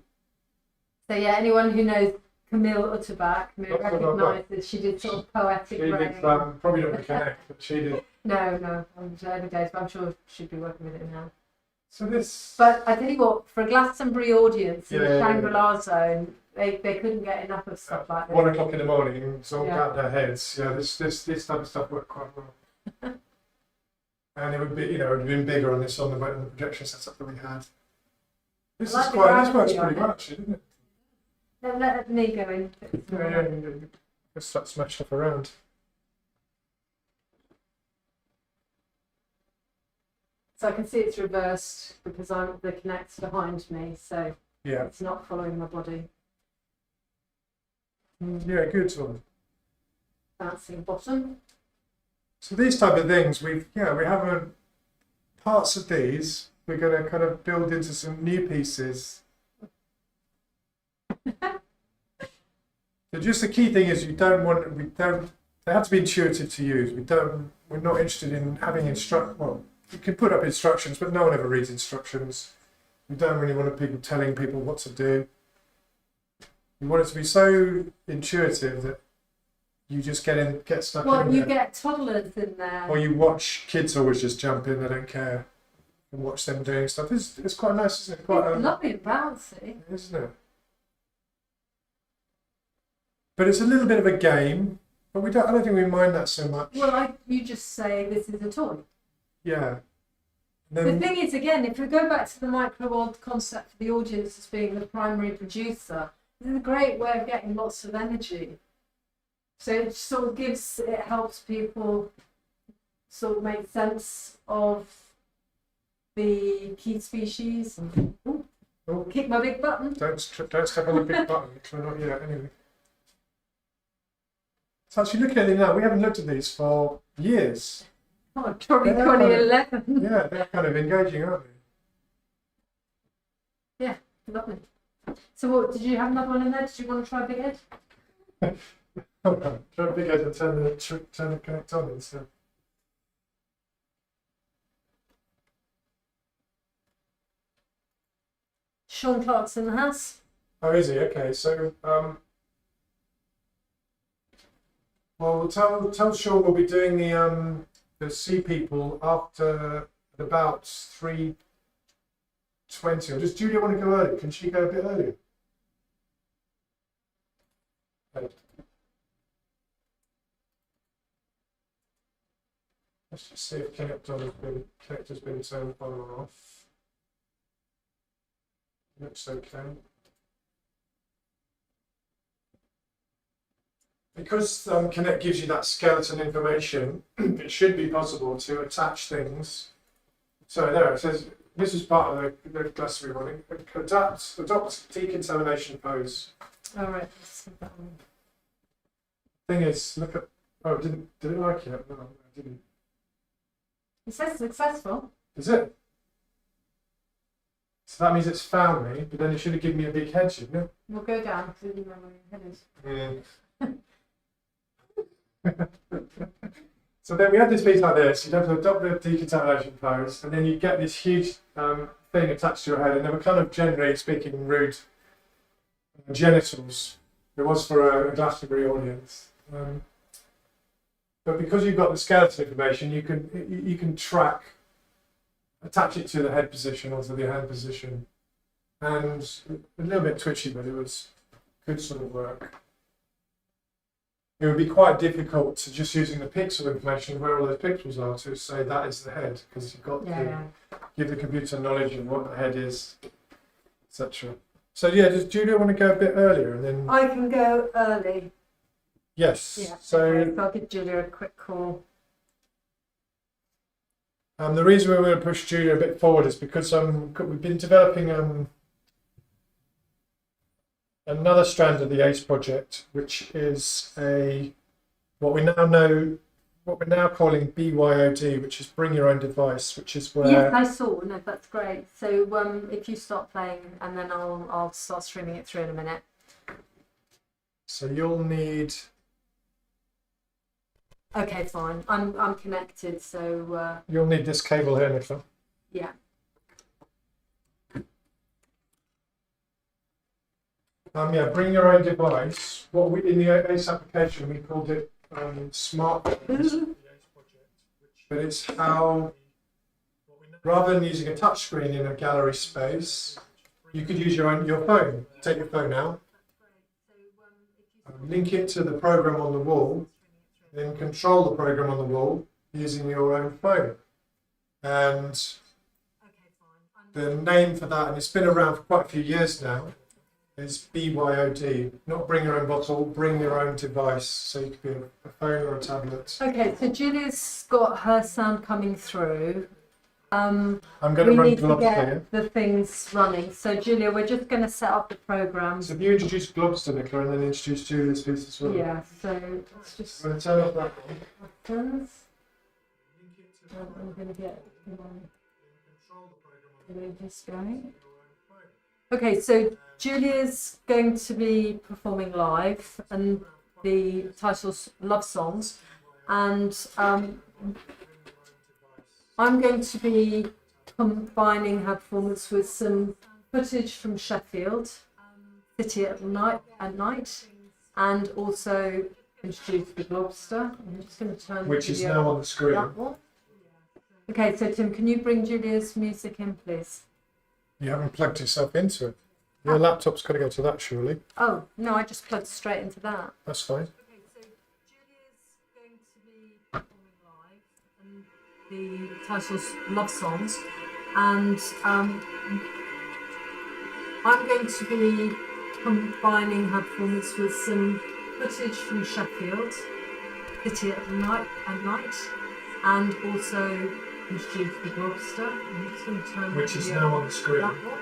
yeah, anyone who knows Camille Utterback What's recognises she did sort of poetic she did writing. probably not the Connect, but she did. No, on the early days, but I'm sure she'd be working with it now. So this. But I tell you what, for a Glastonbury audience in the Yeah. Shangri-La zone, they couldn't get enough of stuff like this. 1 o'clock in the morning, so Yeah. out their heads. Yeah, this type of stuff worked quite well. And it would be, it would have been bigger on the projection setup that we had. This I like is the quite. This works gravity on pretty it. well, actually, doesn't it? Let me go in. Yeah. Let's start smash stuff around. So I can see it's reversed because the Connect's behind me, so Yeah. it's not following my body. Yeah, good one. Bouncing bottom. So these type of things, we have parts of these. We're going to kind of build into some new pieces. So just the key thing is they have to be intuitive to use. We're not interested in having you can put up instructions, but no one ever reads instructions. We don't really want people telling people what to do. We want it to be so intuitive that you just get stuck in Well, you there. get toddlers in there. Or you watch kids always just jump in, they don't care. And watch them doing stuff. It's quite nice, isn't it? Quite It's lovely and bouncy. isn't it? But it's a little bit of a game, but I don't think we mind that so much. Well, you just say this is a toy. Yeah. The Then, thing is, again, if we go back to the Microworld concept for the audience as being the primary producer, this is a great way of getting lots of energy. So it helps people sort of make sense of the key species. Oh. Kick my big button. don't step on the big button. Try not yet, anyway. So actually looking at it now, we haven't looked at these for years. Oh, probably Yeah. 2011. Yeah, they're kind of engaging, aren't they? Lovely. So what, did you have another one in there? Did you want to try Big Ed? Try to big head and turn the Connect on instead. Sean Clark's in the house. Oh, is he? Okay, so well, tell Sean we'll be doing the Sea People after at about 3:20. Or does Julia want to go early? Can she go a bit earlier? Okay. Let's just see if connector's been turned on or off. Looks okay. Because Connect gives you that skeleton information, it should be possible to attach things. So there it says, this is part of the glossary one. Adopt decontamination pose. All right. Let's see that one. Thing is, look at, oh, did it like it? No, it didn't. It says successful. Is it? So that means it's found me, but then it should have given me a big head, shouldn't it? We'll go down because we remember where your head is. So then we had this piece like this, you'd have to adopt the decontamination pose, and then you get this huge thing attached to your head, and they were kind of generally speaking rude genitals. It was for a Glastonbury audience. But because you've got the skeleton information, you can attach it to the head position or to the hand position. And a little bit twitchy, but it was good sort of work. It would be quite difficult to just using the pixel information where all those pixels are to say that is the head, because you've got to give the computer knowledge of what the head is, etc. So yeah, does Julia want to go a bit earlier and then? I can go early. Yes. Yeah. So Okay, so I'll give Julia a quick call. The reason we want to push Julia a bit forward is because we've been developing another strand of the ACE project, which is what we're now calling BYOD, which is bring your own device, which is where. Yes, I saw. No, that's great. So if you start playing, and then I'll start streaming it through in a minute. So you'll need. Okay, fine. I'm connected, so You'll need this cable here, Nicola. yeah. Yeah, bring your own device. In the ACE application we called it smart. But it's how, rather than using a touchscreen in a gallery space, you could use your phone. Take your phone out, link it to the program on the wall, then control the program on the wall using your own phone. And the name for that, and it's been around for quite a few years now, is BYOD. Not bring your own bottle, bring your own device. So you could be a phone or a tablet. Okay, so Julia's got her sound coming through. I'm going to We run need to Globster get here. the things running. So Julia, we're just going to set up the program. So if you introduce Globster, Nicola, and then introduce Julia's piece as well. Yeah, so let's just I'm going to turn off that one. buttons. I'm going to get this going. Okay, so Julia's going to be performing live, and the title's Love Songs, and I'm going to be combining her performance with some footage from Sheffield City at night, and also introduce the Globster. I'm just going to turn Which the is video now on the screen. that one. Okay, so Tim, can you bring Julia's music in, please? You haven't plugged yourself into it. Your laptop's got to go to that, surely. Oh, no, I just plugged straight into that. That's fine. Okay, so Julia's going to be performing live, and the title's Love Songs, and I'm going to be combining her performance with some footage from Sheffield City at night, and also introduce the Globster. I'm just going to turn Which the is video now on the screen. that one.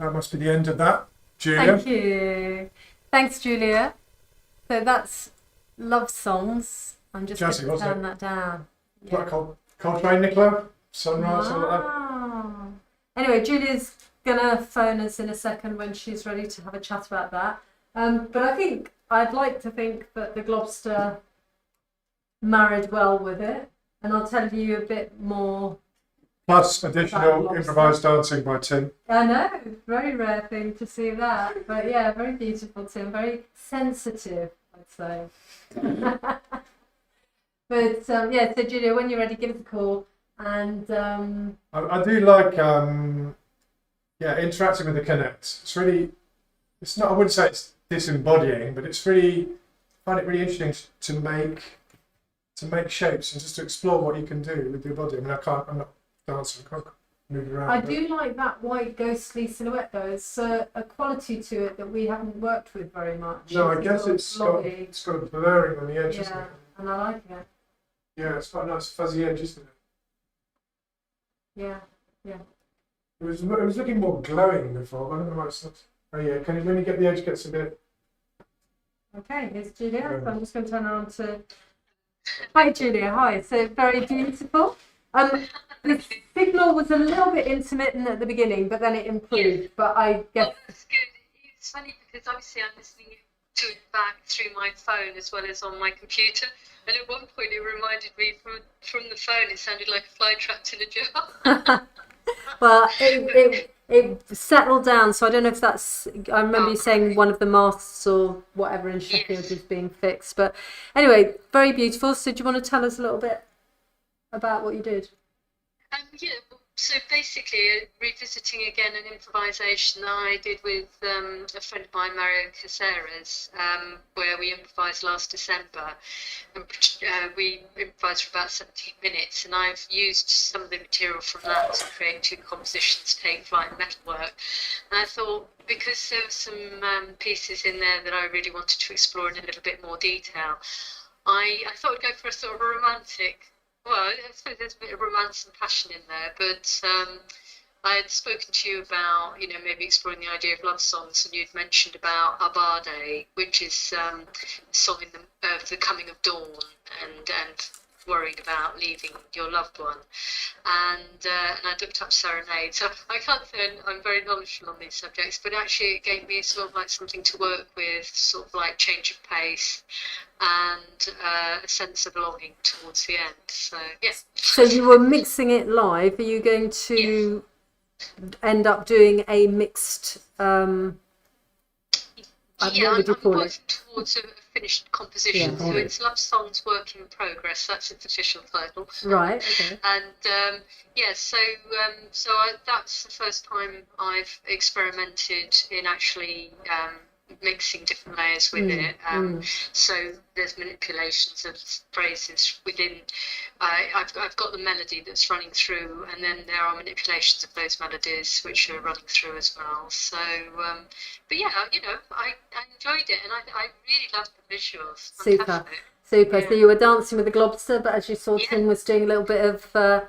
that must be the end of that. Julia? Thank you. Thanks, Julia. So that's Love Songs. I'm just going Jazzy, to wasn't turn it? that down. What, Coltrane, Nicola? Sunrise, something like that? Wow. Anyway, Julia's gonna phone us in a second when she's ready to have a chat about that. But I think I'd like to think that the Globster married well with it, and I'll tell you a bit more. Plus additional Lobster. improvised dancing by Tim. I know, very rare thing to see that, but yeah, very beautiful, Tim. Very sensitive, I'd say. But yeah, so Julia, when you're ready, give us a call. And I do like interacting with the Connect. It's really, it's not, I wouldn't say it's disembodying, but it's really, I find it really interesting to make shapes and just to explore what you can do with your body. I mean, I'm not dancing, I can't move around. I do like that white ghostly silhouette though. It's a quality to it that we haven't worked with very much. No, I guess it's got a blurring on the edge, isn't Yeah, it? and I like it. Yeah, it's quite a nice fuzzy edge, isn't it? Yeah. It was looking more glowing before, but I don't know why it's not. Oh yeah, when you get the edge gets a bit. Okay, here's Julia. So I'm just going to turn her on to. Hi, Julia. Hi. So very beautiful. The signal was a little bit intermittent at the beginning, but then it improved. Yeah. But I guess. Oh, that's good. It's funny because obviously I'm listening to it back through my phone as well as on my computer. And at one point it reminded me from the phone, it sounded like a fly trapped in a jar. Well, it settled down, so I don't know if that's. I remember you saying one of the masts or whatever in Sheffield was being fixed. But anyway, very beautiful. So, do you want to tell us a little bit about what you did? Yeah, so basically revisiting again an improvisation that I did with a friend of mine, Mario Caceres, where we improvised last December. And we improvised for about 17 minutes, and I've used some of the material from that to create 2 compositions, Take Flight and Metalwork. And I thought, because there were some pieces in there that I really wanted to explore in a little bit more detail, I thought I'd go for a sort of a romantic. Well, I suppose there's a bit of romance and passion in there, but I had spoken to you about, maybe exploring the idea of love songs, and you'd mentioned about Abade, which is a song of the coming of dawn and worried about leaving your loved one. And I looked up Serenade, so I can't say I'm very knowledgeable on these subjects, but actually it gave me sort of like something to work with, sort of like change of pace and a sense of belonging towards the end. So yes. So you were mixing it live. Are you going to end up doing a mixed? What would you call it? Towards a finished composition. Yeah. So it's Love Songs Work in Progress. That's its official title. Right. Okay. And that's the first time I've experimented in actually mixing different layers with it. So there's manipulations of phrases within. I've got the melody that's running through, and then there are manipulations of those melodies which are running through as well. So, but yeah, I enjoyed it, and I really loved the visuals. Fantastic. Super. Yeah. So you were dancing with the Globster, but as you saw, Tim was doing a little bit of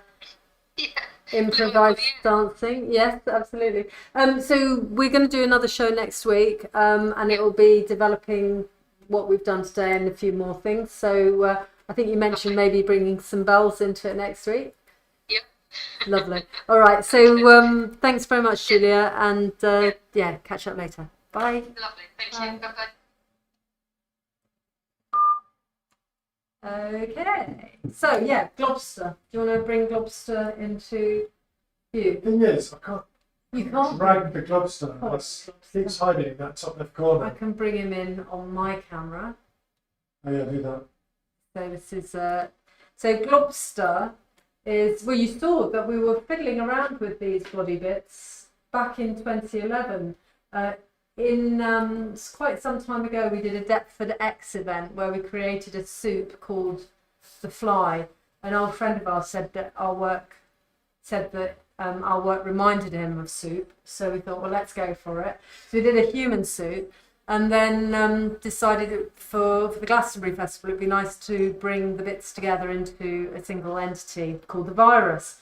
improvised dancing. Yes, absolutely. So we're going to do another show next week, and it will be developing what we've done today and a few more things. So I think you mentioned maybe bringing some bells into it next week. Yep. Lovely. All right. So thanks very much, Julia, and catch up later. Bye. Lovely. Thank you. Bye-bye. Okay. So yeah, Globster. Do you want to bring Globster into view? The thing is, I can't You can't. drag the Globster. Oh, It keeps hiding in that top left corner. I can bring him in on my camera. Oh yeah, do that. So this is so Globster is, well, you saw that we were fiddling around with these body bits back in 2011. Quite some time ago, we did a Deptford X event where we created a soup called The Fly. An old friend of ours said that our work reminded him of soup, so we thought, well, let's go for it. So we did a human soup, and then decided that for the Glastonbury Festival it'd be nice to bring the bits together into a single entity called the Virus.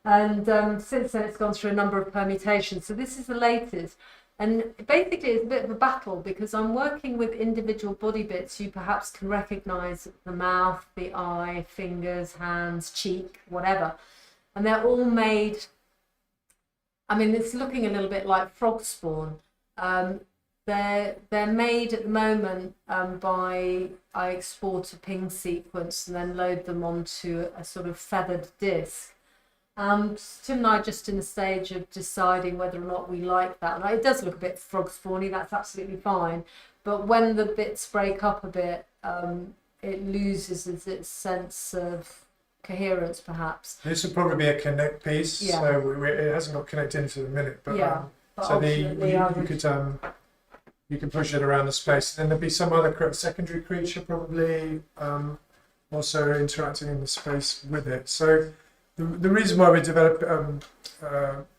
And since then it's gone through a number of permutations. So this is the latest. And basically it's a bit of a battle because I'm working with individual body bits you perhaps can recognise: the mouth, the eye, fingers, hands, cheek, whatever. And they're all made, I mean, it's looking a little bit like frog spawn. They're made at the moment by, I export a ping sequence and then load them onto a sort of feathered disc. Tim and I are just in the stage of deciding whether or not we like that. And it does look a bit frog spawny, that's absolutely fine. But when the bits break up a bit, it loses its sense of coherence, perhaps. This would probably be a connect piece, Yeah. so it hasn't got connect into the minute. But, Yeah, but so ultimately you could push it around the space. Then there'd be some other secondary creature probably also interacting in the space with it. So the reason why we're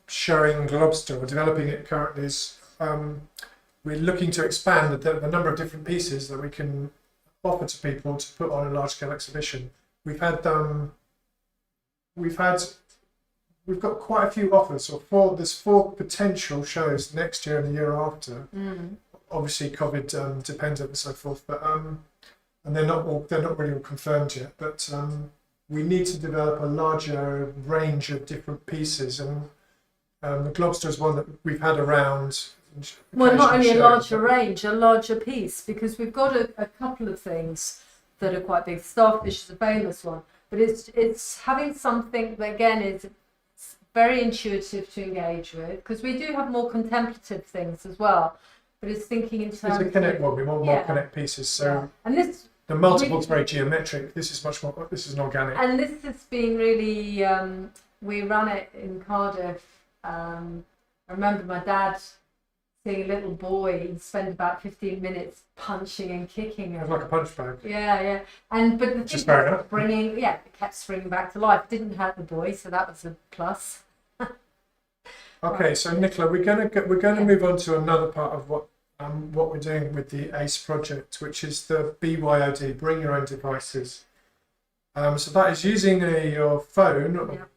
showing Lobster or developing it currently is we're looking to expand the number of different pieces that we can offer to people to put on a large-scale exhibition. We've got quite a few offers. So there's 4 potential shows next year and the year after. Obviously, COVID dependent and so forth, but and they're not really all confirmed yet. But we need to develop a larger range of different pieces, and the Globster is one that we've had around. Well, not only a larger range, a larger piece, because we've got a couple of things that are quite big. Starfish is a famous one, but it's having something that again is very intuitive to engage with, because we do have more contemplative things as well. But it's thinking in terms of connect one. We want more yeah. connect pieces. So yeah. And this the multiple's very geometric. This is much more. This is an organic. And this has been really. We run it in Cardiff. I remember my dad seeing a little boy spend about 15 minutes punching and kicking. It's like a punch bag. Yeah. And but the Just thing fair was enough. it kept springing back to life. It didn't hurt the boy, so that was a plus. Okay, so Nicola, we're going to move on to another part of what we're doing with the ACE project, which is the BYOD, bring your own devices. So that is using your phone or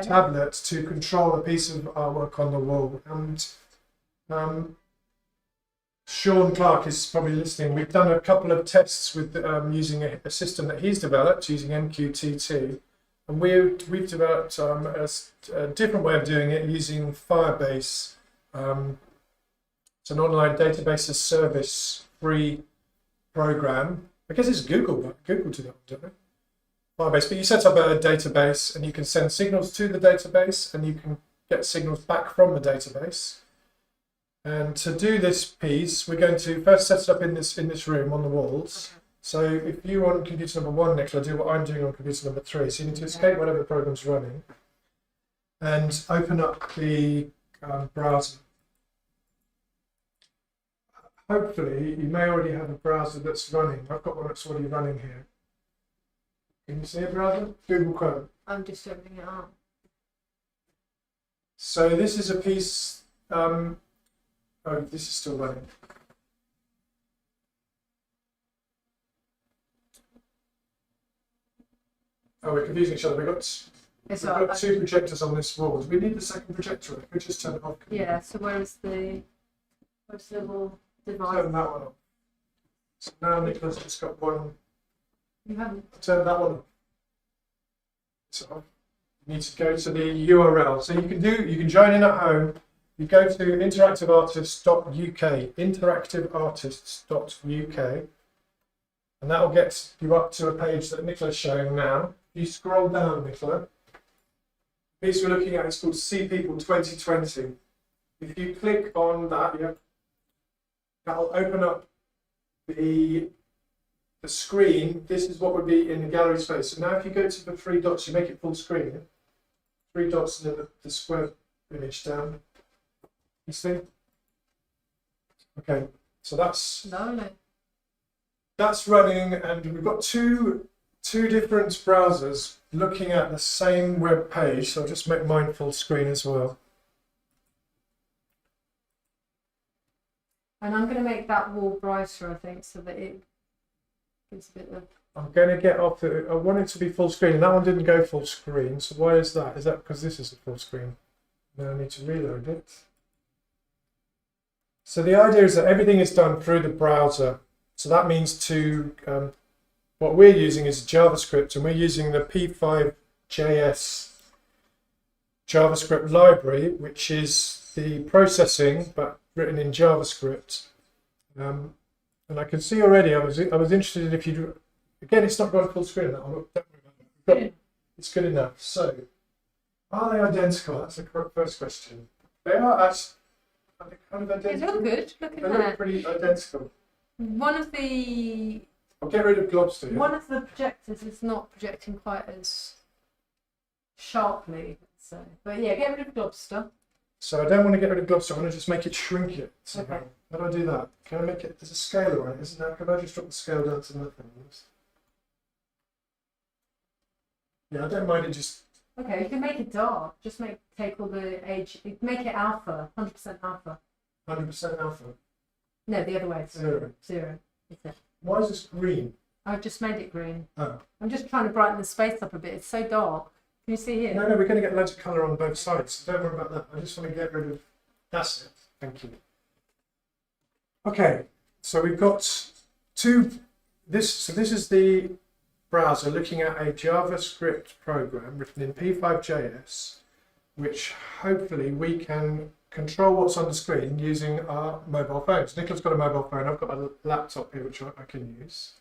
tablet to control a piece of artwork on the wall. And Sean Clark is probably listening. We've done a couple of tests with using a system that he's developed using MQTT. And we've developed a different way of doing it using Firebase. It's an online database as service free program. I guess it's Google did that, don't they? Firebase. But you set up a database and you can send signals to the database and you can get signals back from the database. And to do this piece, we're going to first set it up in this room on the walls. Okay. So if you on computer number 1, Nicola, do what I'm doing on computer number 3. So you need to escape whatever program's running and open up the browser. Hopefully, you may already have a browser that's running. I've got one that's already running here. Can you see a browser? Google Chrome. I'm just opening it up. So this is a piece. Oh, this is still running. Oh, we're confusing each other. We've got 2 projectors on this wall. Do we need the second projector? We just turn it off. Yeah, so where's the little device? Turn that one off. So now Nicola's just got one. You haven't. Turn that one off. So you need to go to the URL. So you can join in at home. You go to interactiveartists.uk, interactiveartists.uk, and that will get you up to a page that Nicola's showing now. If you scroll down, Nicola, the piece we're looking at is called See People 2020. If you click on that, that'll open up the screen. This is what would be in the gallery space. So now if you go to the 3 dots, you make it full screen. 3 dots and then the square image down. You see? Okay, so that's running, and we've got two different browsers looking at the same web page. So I'll just make mine full screen as well. And I'm going to make that wall brighter, I think, so that it gives a bit of I'm going to get off. I want it to be full screen, and that one didn't go full screen. So why is that? Is that because this is a full screen? Now I need to reload it. So the idea is that everything is done through the browser. So that means what we're using is JavaScript, and we're using the P5.js JavaScript library, which is the processing but written in JavaScript. And I can see already. I was interested if you. Again, it's not got a full screen. Don't worry about that. It's good enough. So, are they identical? That's the first question. They are actually kind of identical. They look good. Look at They that. look pretty identical. One of the I'll get rid of Globster. Yeah? One of the projectors is not projecting quite as sharply, let's say. But yeah, get rid of Globster. So I don't want to get rid of Globster. I want to just make it shrink it. So Okay. how do I do that? Can I make it? There's a scaler on it, isn't there? Can I just drop the scale down to nothing? Yeah, I don't mind it just. Okay, you can make it dark. Just take all the age. Make it alpha, 100% alpha. 100% alpha. No, the other way. Zero. Zero. Is it? Why is this green? I've just made it green. Oh. I'm just trying to brighten the space up a bit. It's so dark. Can you see here? No, we're going to get loads of colour on both sides. So don't worry about that. I just want to get rid of. That's it. Thank you. Okay, so we've got this. So this is the browser looking at a JavaScript program written in P5.js, which hopefully we can control what's on the screen using our mobile phones. Nicola's got a mobile phone. I've got a laptop here which I can use,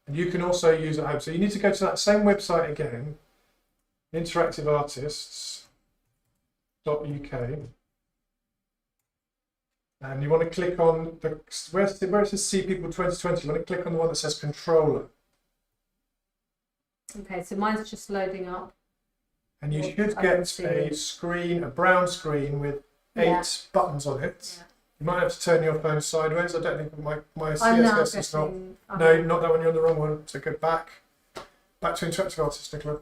and you can also use at home. So you need to go to that same website again, interactiveartists.uk. And you want to click on where it says See People 2020, you want to click on the one that says Controller. Okay, so mine's just loading up. And you should get a screen, a brown screen with 8 buttons on it. Yeah. You might have to turn your phone sideways. I don't think my I'm now CSS is not. No, not that one, you're on the wrong one. So go back to Interactive Artists, Nicola.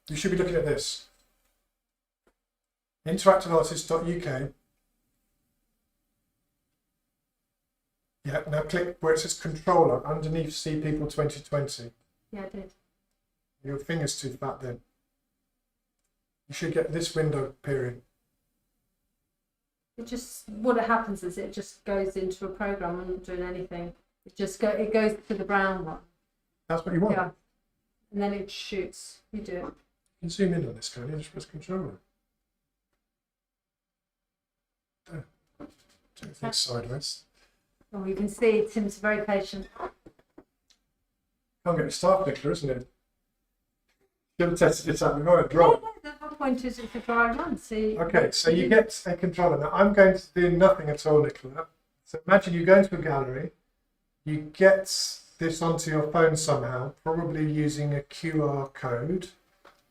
You should be looking at this. interactiveartists.uk. Yeah, now click where it says Controller underneath See People 2020. Yeah, I did. Your finger's too fat then. You should get this window appearing. What happens is it just goes into a program and not doing anything. It goes to the brown one. That's what you want. Yeah. And then it shoots. You do it. You can zoom in on this, can't you? Just press Controller. There. Do things sideways. Oh, you can see Tim's very patient. Can't get it started, Nicola, isn't it? You haven't tested this out before, dry. No, the whole point is it's a dry run. See. Okay, so you get a controller. Now I'm going to do nothing at all, Nicola. So imagine you go into a gallery, you get this onto your phone somehow, probably using a QR code,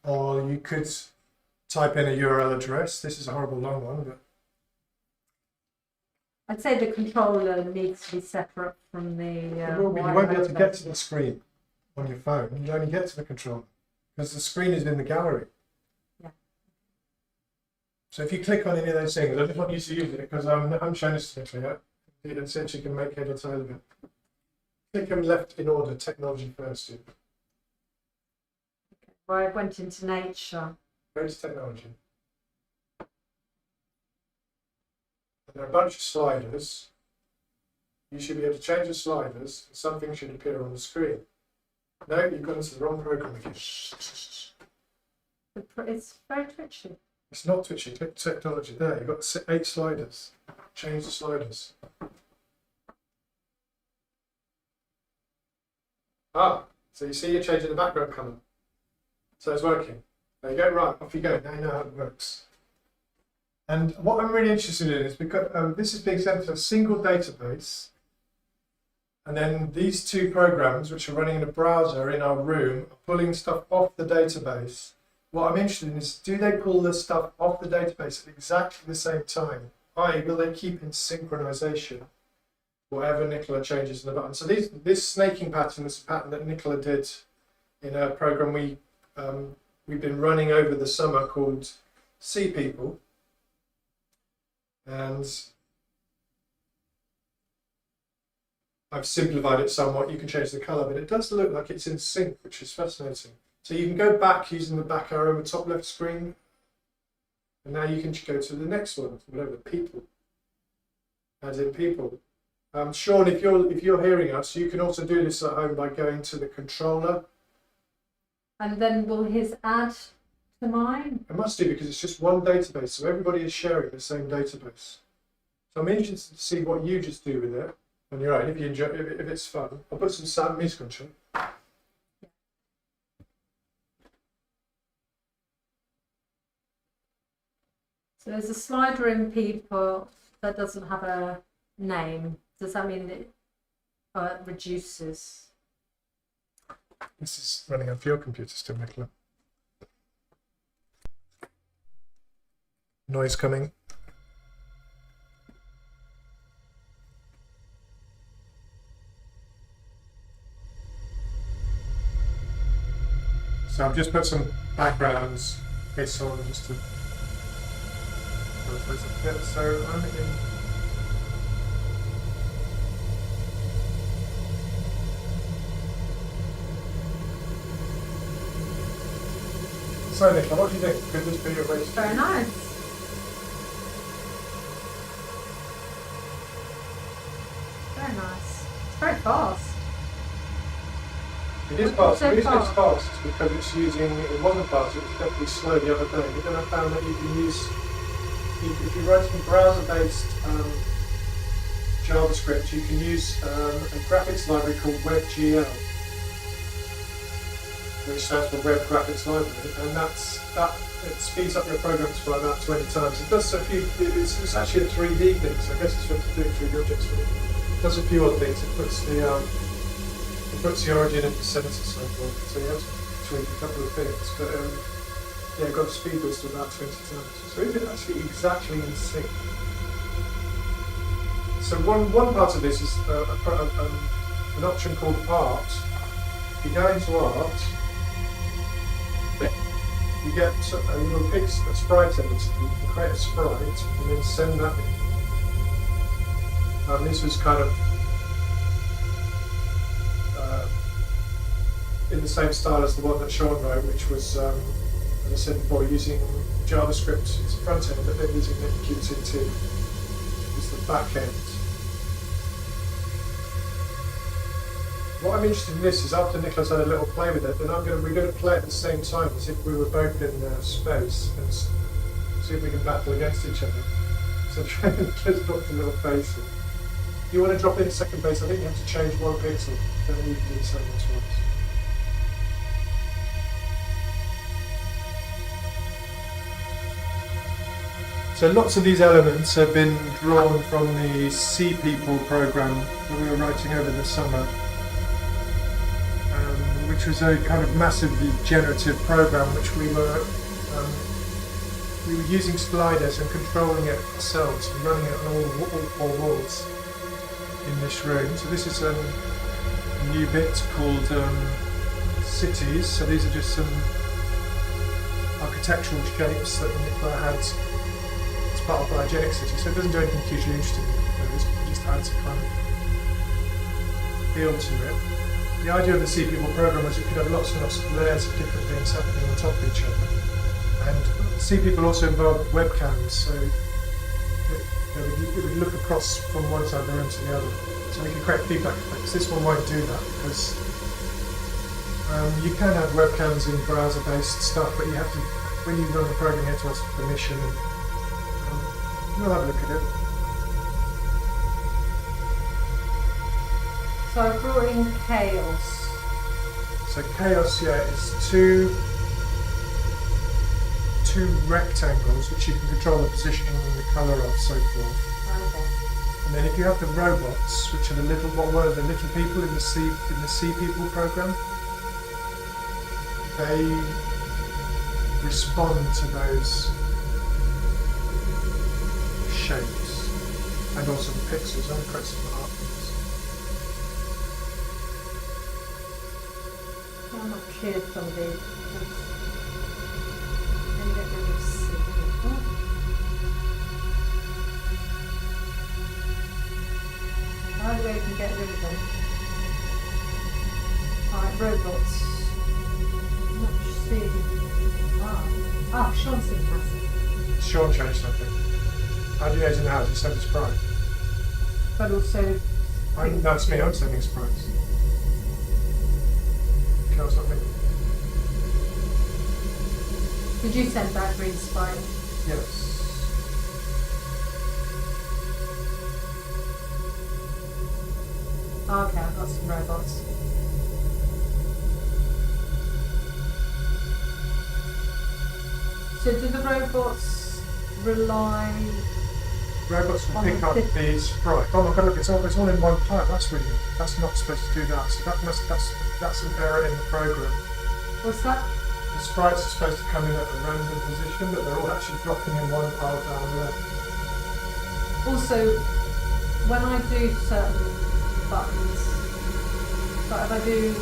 or you could type in a URL address. This is a horrible long one, but I'd say the controller needs to be separate from the. you won't be able to get to the screen on your phone. You only get to the controller because the screen is in the gallery. Yeah. So if you click on any of those things, I just want you to use it because I'm showing this to Nicola yet. And since you can make head or tail of it. Click them left in order, technology first. Yeah. Well, I went into nature. Go to technology. There are a bunch of sliders. You should be able to change the sliders and something should appear on the screen. No, you've gone into the wrong program again. It's very twitchy. It's not twitchy, click technology there. You've got 8 sliders. Change the sliders. Ah, so you see you're changing the background colour. So it's working. There you go, right, off you go. Now you know how it works. And what I'm really interested in is because this is being sent to a single database, and then these 2 programs, which are running in a browser in our room, are pulling stuff off the database. What I'm interested in is, do they pull this stuff off the database at exactly the same time? I.e., will they keep in synchronization whatever Nicola changes in the button? So this snaking pattern is a pattern that Nicola did in a program we've been running over the summer called See People. And I've simplified it somewhat. You can change the colour, but it does look like it's in sync, which is fascinating. So you can go back using the back arrow on the top left screen, and now you can go to the next one, whatever, people. Add in people. Sean, if you're hearing us, you can also do this at home by going to the controller. And then will his add to mine? It must do, because it's just one database, so everybody is sharing the same database. So I'm interested to see what you just do with it on your own, if you enjoy, if it's fun. I'll put some sound music on, Sean. So there's a slider in people that doesn't have a name. Does that mean it reduces? This is running off your computer still, Nicola. Noise coming. So I've just put some backgrounds bits on just to. So I'm in. So Nicola, what do you think? Could this be a race? Very nice. Very nice. It's very fast. It is fast. The reason it's fast is because it's using, it wasn't fast, it was definitely slow the other day. But then I found that you can use, if you write some browser-based JavaScript, you can use a graphics library called Webgl, which stands for Web Graphics Library, and it speeds up your programs by about 20 times. It does a few, it's actually a 3D thing, so I guess it's for doing 3D objects. It does a few other things. It puts the origin and percent and so forth, so you have to tweak a couple of things, but yeah, it got a speed boost of about 20 times. So is it actually exactly in sync? So one part of this is an option called Art. If you go into Art, you get a little a sprite entity. You can create a sprite and then send that in. This was kind of in the same style as the one that Sean wrote, which was, as I said before, using JavaScript as a front end, but then using Qt2 as the back end. What I'm interested in this is, after Nicholas had a little play with it, then we're going to play at the same time as if we were both in space and see if we can battle against each other. So Nicholas dropped a little face. If you want to drop in a second base, I think you have to change one pixel, then you can do the same as once. So lots of these elements have been drawn from the Sea People program that we were writing over the summer, which was a kind of massively generative program which we were using sliders and controlling it ourselves and running it on all four walls in this room. So this is a new bit called cities. So these are just some architectural shapes that Nicola had as part of Biogenic City. So it doesn't do anything hugely interesting, it just adds a kind of feel to it. The idea of the Sea People program was you could have lots and lots of layers of different things happening on top of each other. And Sea People also involved webcams, so it would look across from one side of the room to the other. So we can create feedback effects. This one won't do that because you can have webcams in browser-based stuff, but you have to, when you run the program, you have to ask for permission. And, we'll have a look at it. So I brought in chaos. So chaos, yeah, is two rectangles which you can control the positioning and the colour of, so forth. Okay. And then if you have the robots, which are the little people in the Sea People program, they respond to those shapes and also the pixels. I'm going to create some art things. I'm not clear from the. Let me get rid of Sea People. Either way, you can get rid of them. Alright, robots. Not seeing. Ah, Sean said massive. Sean changed something. How do you age in the house? You sent a sprite. But also. That's me, I'm sending sprites. Kill something. Did you send that green sprite? Yes. Oh, okay, I've got some robots. So do the robots rely? Robots will On pick the up fifth. the sprite. Oh my god, look, it's all in one pile. That's really good. That's not supposed to do that. So that's an error in the program. What's that? The sprites are supposed to come in at a random position, but they're all actually dropping in one pile down there. Also, when I do certain buttons, but if I do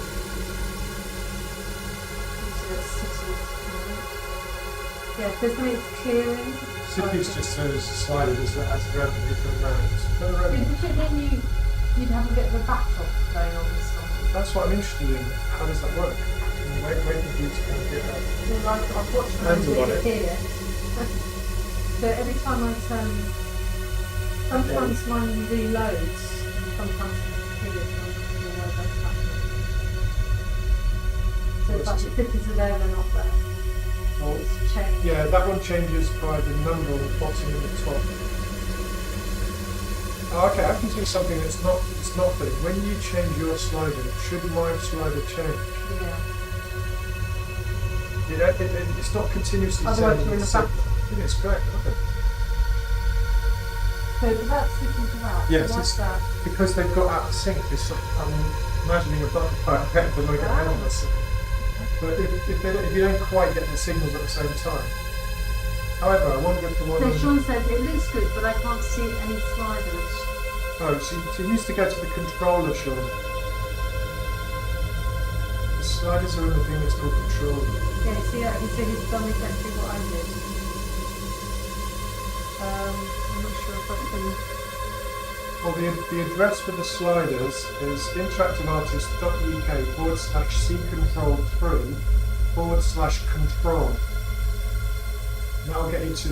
yeah, if there's something it's clearing. Cities just says sliders that has random different rounds. Then you'd have a bit of a battle going on this one. That's what I'm interested in. How does that work? Wait for you to kind of get that. Well, I've watched them Handle on do it. it here. So every time I turn, sometimes mine reloads, and sometimes it's clear. So it's like the fifties are there, they're not there. Well, It's changed. yeah, that one changes by the number on the bottom and the top. Oh, okay, I can do something that's not big. When you change your slider, should my slider change? Yeah. It's not continuously Otherwise turning. you're in a It's battle. yeah, it's correct. Okay. So without sticking to that, Yes, what's it's that? because they've got out of sync. I'm imagining a butterfly better than I get animals. But if you don't quite get the signals at the same time. However, I wonder if the one. So Sean said it looks good, but I can't see any sliders. Oh, so you used to go to the controller, Sean. The sliders are in the thing that's called controller. Yeah, see that? He said he's done exactly what I did. I'm not sure if I can. Well, the address for the sliders is interactiveartist.uk/ccontrol3/control. And that'll get you to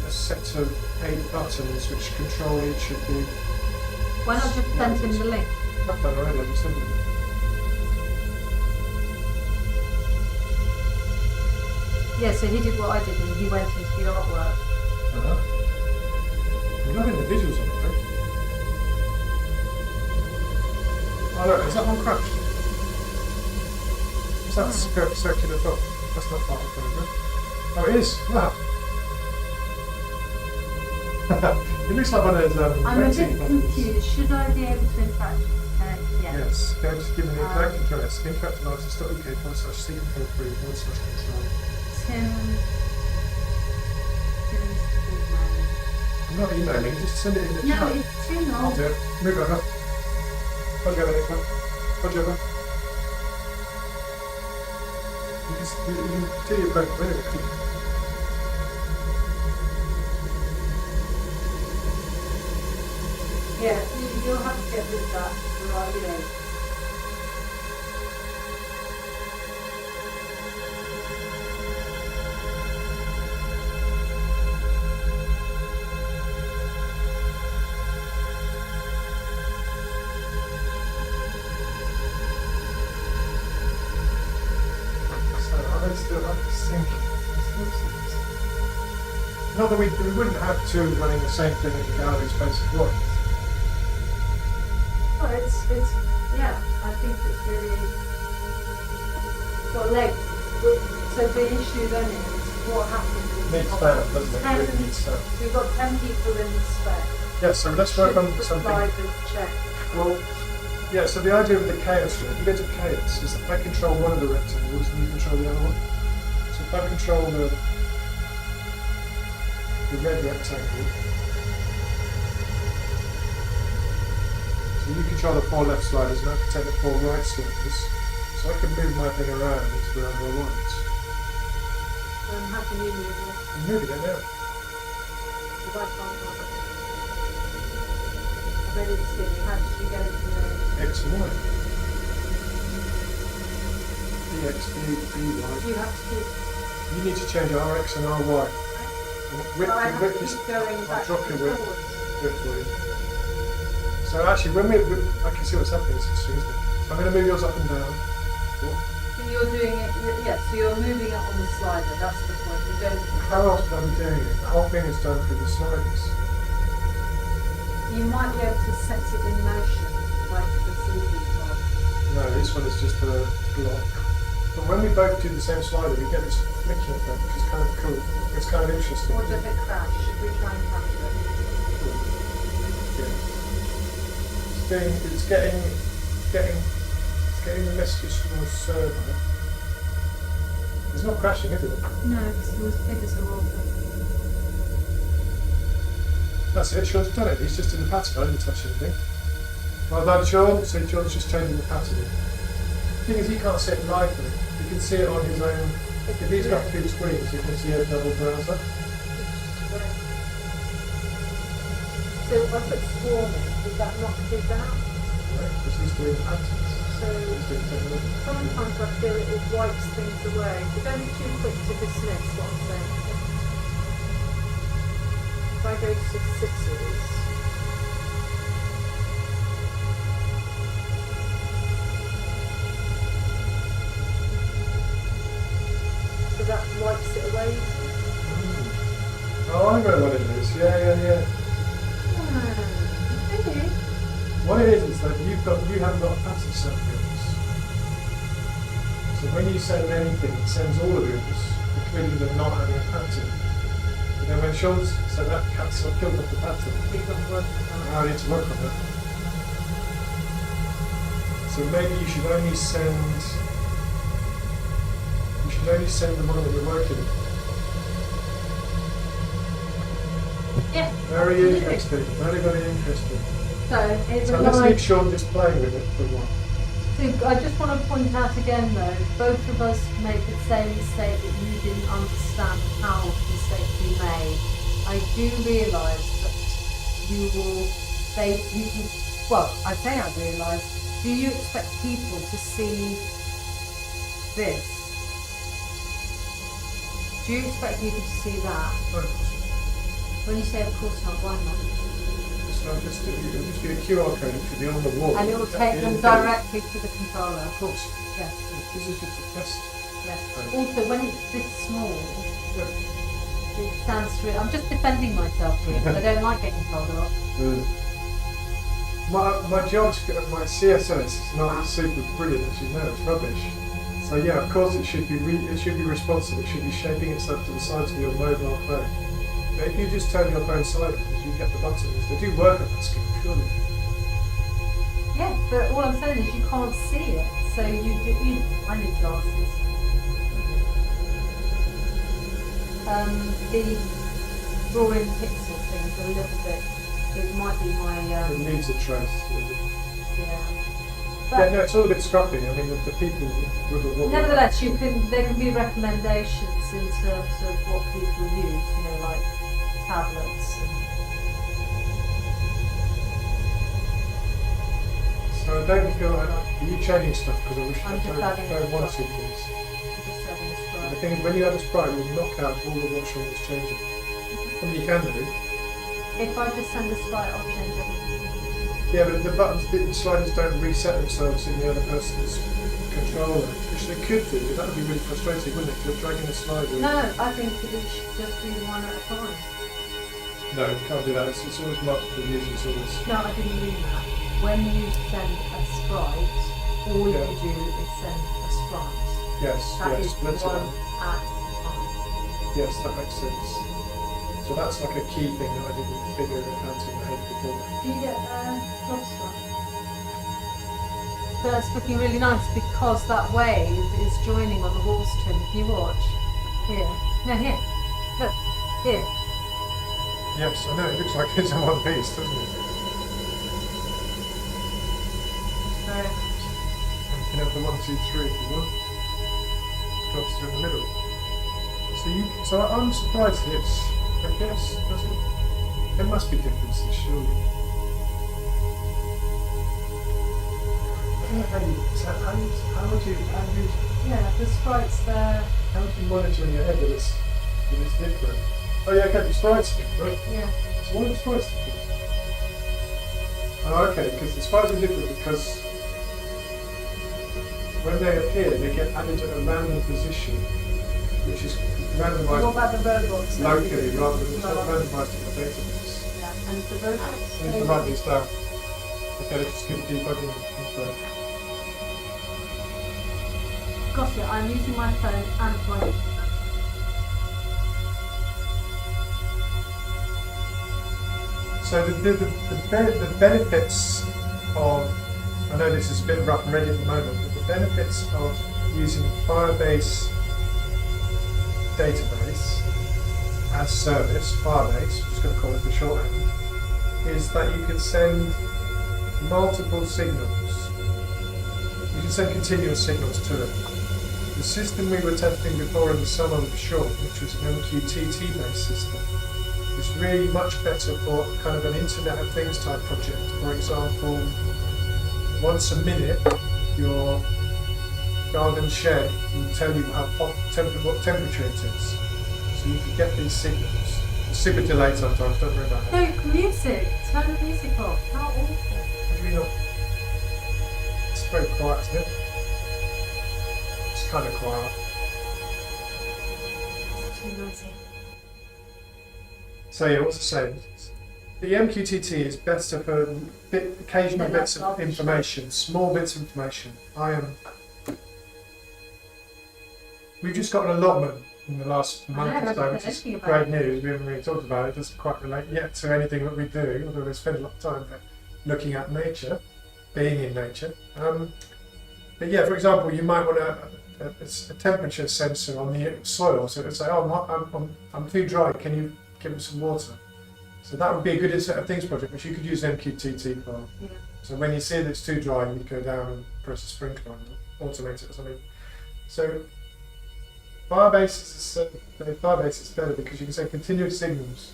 a set of 8 buttons which control each of the. Why not just send him the link? I've done already, I've just sent them. Yeah, so he did what I did and he went into the artwork. Uh-huh. I'm not in the visuals on it, right? Oh look, is that one crushed? Is that circular top? That's not part of the program. Oh, it is! Wow! It looks like one of those I'm a vaccine bit buttons. confused. Should I be able to interact? Yeah. Yes, go to give me the exact address, interactiveartist.uk/ccontrol3/control. Tim. I'm not emailing, just send it in the No, chat. it's Tim. I'll do it. Move over. Podge over, Nicola. Podge over. You can do your both anyway. Yeah, you'll have to get rid of that. Right, you know. I'm just thinking. Not that we wouldn't have two running the same thing in the gallery space at once. Oh, yeah, I think it's really got legs. So the issue then is what happens is Needs sound, doesn't it? It really needs sound. we've got 10 people in the spec. Yes, so let's work on Should the something. sliders check? Well, yeah, so the idea of the chaos room, if you go to chaos, is if I control one of the rectangles and you control the other one. So if I control the red rectangle, so you control the 4 left sliders and I can take the 4 right sliders, so I can move my thing around to wherever I want. How can you move it? I'm moving it now. Because I can't move it. ready to see? How did you get it to know? X and Y. DX, DY. You have to keep. You need to change RX and RY. Width, I have width to is, keep going I'll back drop and your width. forwards. Width for you. So actually, I can see what's happening. It's interesting, isn't it? So I'm going to move yours up and down. So you're doing it, yeah, so you're moving it on the slider, that's the point. You don't. How else would I be doing it? The whole thing is done through the sliders. You might be able to set it in motion, like the CD card. No, this one is just a block. But when we both do the same slider, we get this flicking effect, which is kind of cool. It's kind of interesting. Or does it crash? Should we try and crash it? Yeah. It's getting the messages from the server. It's not crashing, is it? No, because those figures are all good. That's it, Sean's done it. He's just in the pattern. I didn't touch anything. Well done, Sean. So John's just changing the pattern. The thing is, he can't see it live though. He can see it on his own. If he's got two screens, he can see a double browser. So I put swarming, does that not do that? Right? Because he's doing patterns. So He's doing technology. sometimes I feel it wipes things away. So don't be too quick to dismiss what I'm saying. If I go to cities, so that wipes it away. Oh, I know what it is. Yeah. Okay. What it is that you haven't got pattern subgroups. So when you send anything, it sends all of yours, including the not having a pattern. And then when Sean's said that cat's killed off the pattern, You've got work now I need to work on it. So maybe you should only send the one that you're working with. Yeah. Very absolutely. interesting, very interesting. So it So let's leave relies. Sean just playing with it for a while. So I just want to point out again though, both of us made the same mistake that you didn't understand how the mistake we made. I do realise that you will well, I say I realise, do you expect people to see this? Do you expect people to see that? When you say of course not, why not? So just do a QR code, it should be on the wall. And it will take them directly to the controller. Of course. Yes. This is just a test. Yes. Right. Also, when it's this small, Yeah. it stands through. I'm just defending myself here because I don't like getting told off. My my CSS is not super brilliant, as you know. It's rubbish. So yeah, of course it should be responsive. It should be shaping itself to the sides of your mobile phone. But if you just turn your phone sideways, you get the buttons. They do work at that scale, surely. Yeah, but all I'm saying is you can't see it. So I need glasses. The drawing pixel thing is a little bit. It might be my. It needs a trace. Really. Yeah. Yeah, But no, it's all a bit scruffy. I mean, the people would. nevertheless, there can be recommendations in terms of what people use. You know, like tablets. So I don't feel like. Are you changing stuff? Because I wish I'm just adding don't want stuff. to, please. Just having a And the scroll. thing is, when you add a sprite, you'll knock out all of what Sean is changing. I mean, you can do. If I just send a sprite, I'll change everything. Yeah, but the buttons, the sliders don't reset themselves in the other person's controller, which they could do, but that would be really frustrating, wouldn't it? If you're dragging a slider. No, I think it should just be one at a time. No, you can't do that. It's always multiple users, always. No, I didn't mean that. When you send a sprite, all Yeah. you do is send a sprite. Yes, That yes, is split it one up. at a time. Yes, that makes sense. So that's like a key thing that I didn't figure out in my head before. Do you get a lobster? So that's looking really nice because that wave is joining on the wall stream. If you watch, here, no, here, look, here. Yes, I know, it looks like it's in one piece, doesn't it? So, And you can have the 1, 2, 3 if you want. Drops through in the middle. So I'm surprised it's, I guess, doesn't it? There must be differences, surely. how would you Yeah, the sprites there. how would you monitor in your head that it's different? Oh yeah, okay, the sprites are different. Yeah. So why are the sprites different? Oh, okay, because the sprites are different because when they appear, they get added at a random position, which is randomized What about the robots? locally rather than it's not randomized in the database. Yeah, and the robots. I need to write these down. Okay, let's just keep debugging. Got it. I'm using my phone and my. So the benefits of, I know this is a bit rough and ready at the moment, but the benefits of using Firebase database as service, Firebase, I'm just going to call it the shorthand, is that you can send multiple signals. You can send continuous signals to it. The system we were testing before in the summer with Sean, which was an MQTT based system, is really much better for kind of an Internet of Things type project. For example, once a minute, your garden shed will tell you what temperature it is. So you can get these signals. It's super delayed sometimes, don't worry about it. No, music. Turn the music off. How awful. What do you mean not? It's very quiet, isn't it? It's kind of quiet. It's too noisy. So yeah, what's the saying? The MQTT is better for occasional bits of information, small bits of information. We've just got an allotment in the last month or so, which is great news. We haven't really talked about it. It doesn't quite relate yet to anything that we do, although we spend a lot of time looking at nature, being in nature. But yeah, for example, you might want a temperature sensor on the soil, so it would say, "Oh, I'm too dry. Can you give it some water?" So that would be a good Internet of Things project, which you could use MQTT for. Yeah. So when you see that it's too dry, you go down and press a sprinkler on it, automate it or something. So Firebase is better because you can send continuous signals,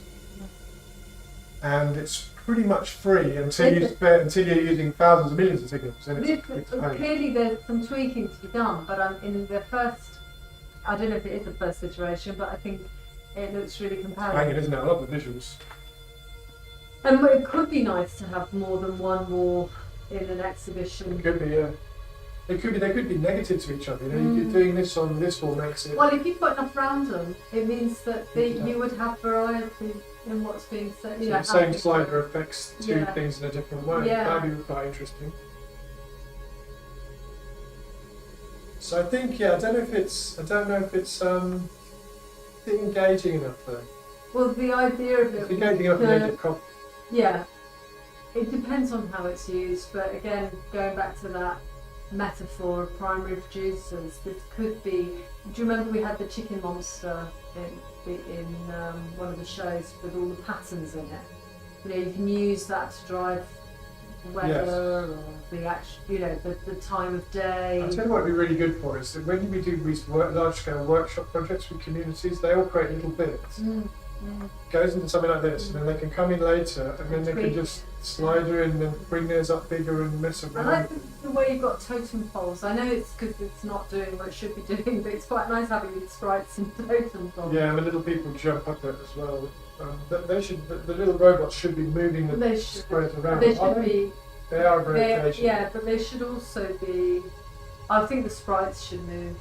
and it's pretty much free until you're using thousands of millions of signals. And it's Clearly, there's some tweaking to be done, but I'm in the first. I don't know if it is the first iteration, but I think it looks really compelling. hanging, isn't it? I love the visuals. And it could be nice to have more than one wall in an exhibition. It could be, they could be negative to each other. You know, you're doing this on this wall makes it. Well, if you've got enough random, it means that you would have variety in what's being said. So the same slider affects two things in a different way. Yeah. That'd be quite interesting. So I think, I don't know if it's engaging enough though. Well, the idea of it. It's engaging enough to make it copy. Yeah, it depends on how it's used, but again, going back to that metaphor of primary producers, this could be. Do you remember we had the chicken monster in one of the shows with all the patterns in it? You know, you can use that to drive weather or the the time of day. I'll tell you what would be really good for is that when we do these large-scale workshop projects with communities, they all create little bits. Goes into something like this, and then they can come in later, and then they can just slide her in and bring theirs up bigger and mess around. I like the way you've got totem poles. I know it's because it's not doing what it should be doing, but it's quite nice having these sprites and totem poles. Yeah, and the little people jump up it as well. The little robots should be moving the squares around. They should be. They are very occasional. Yeah, but they should also be. I think the sprites should move.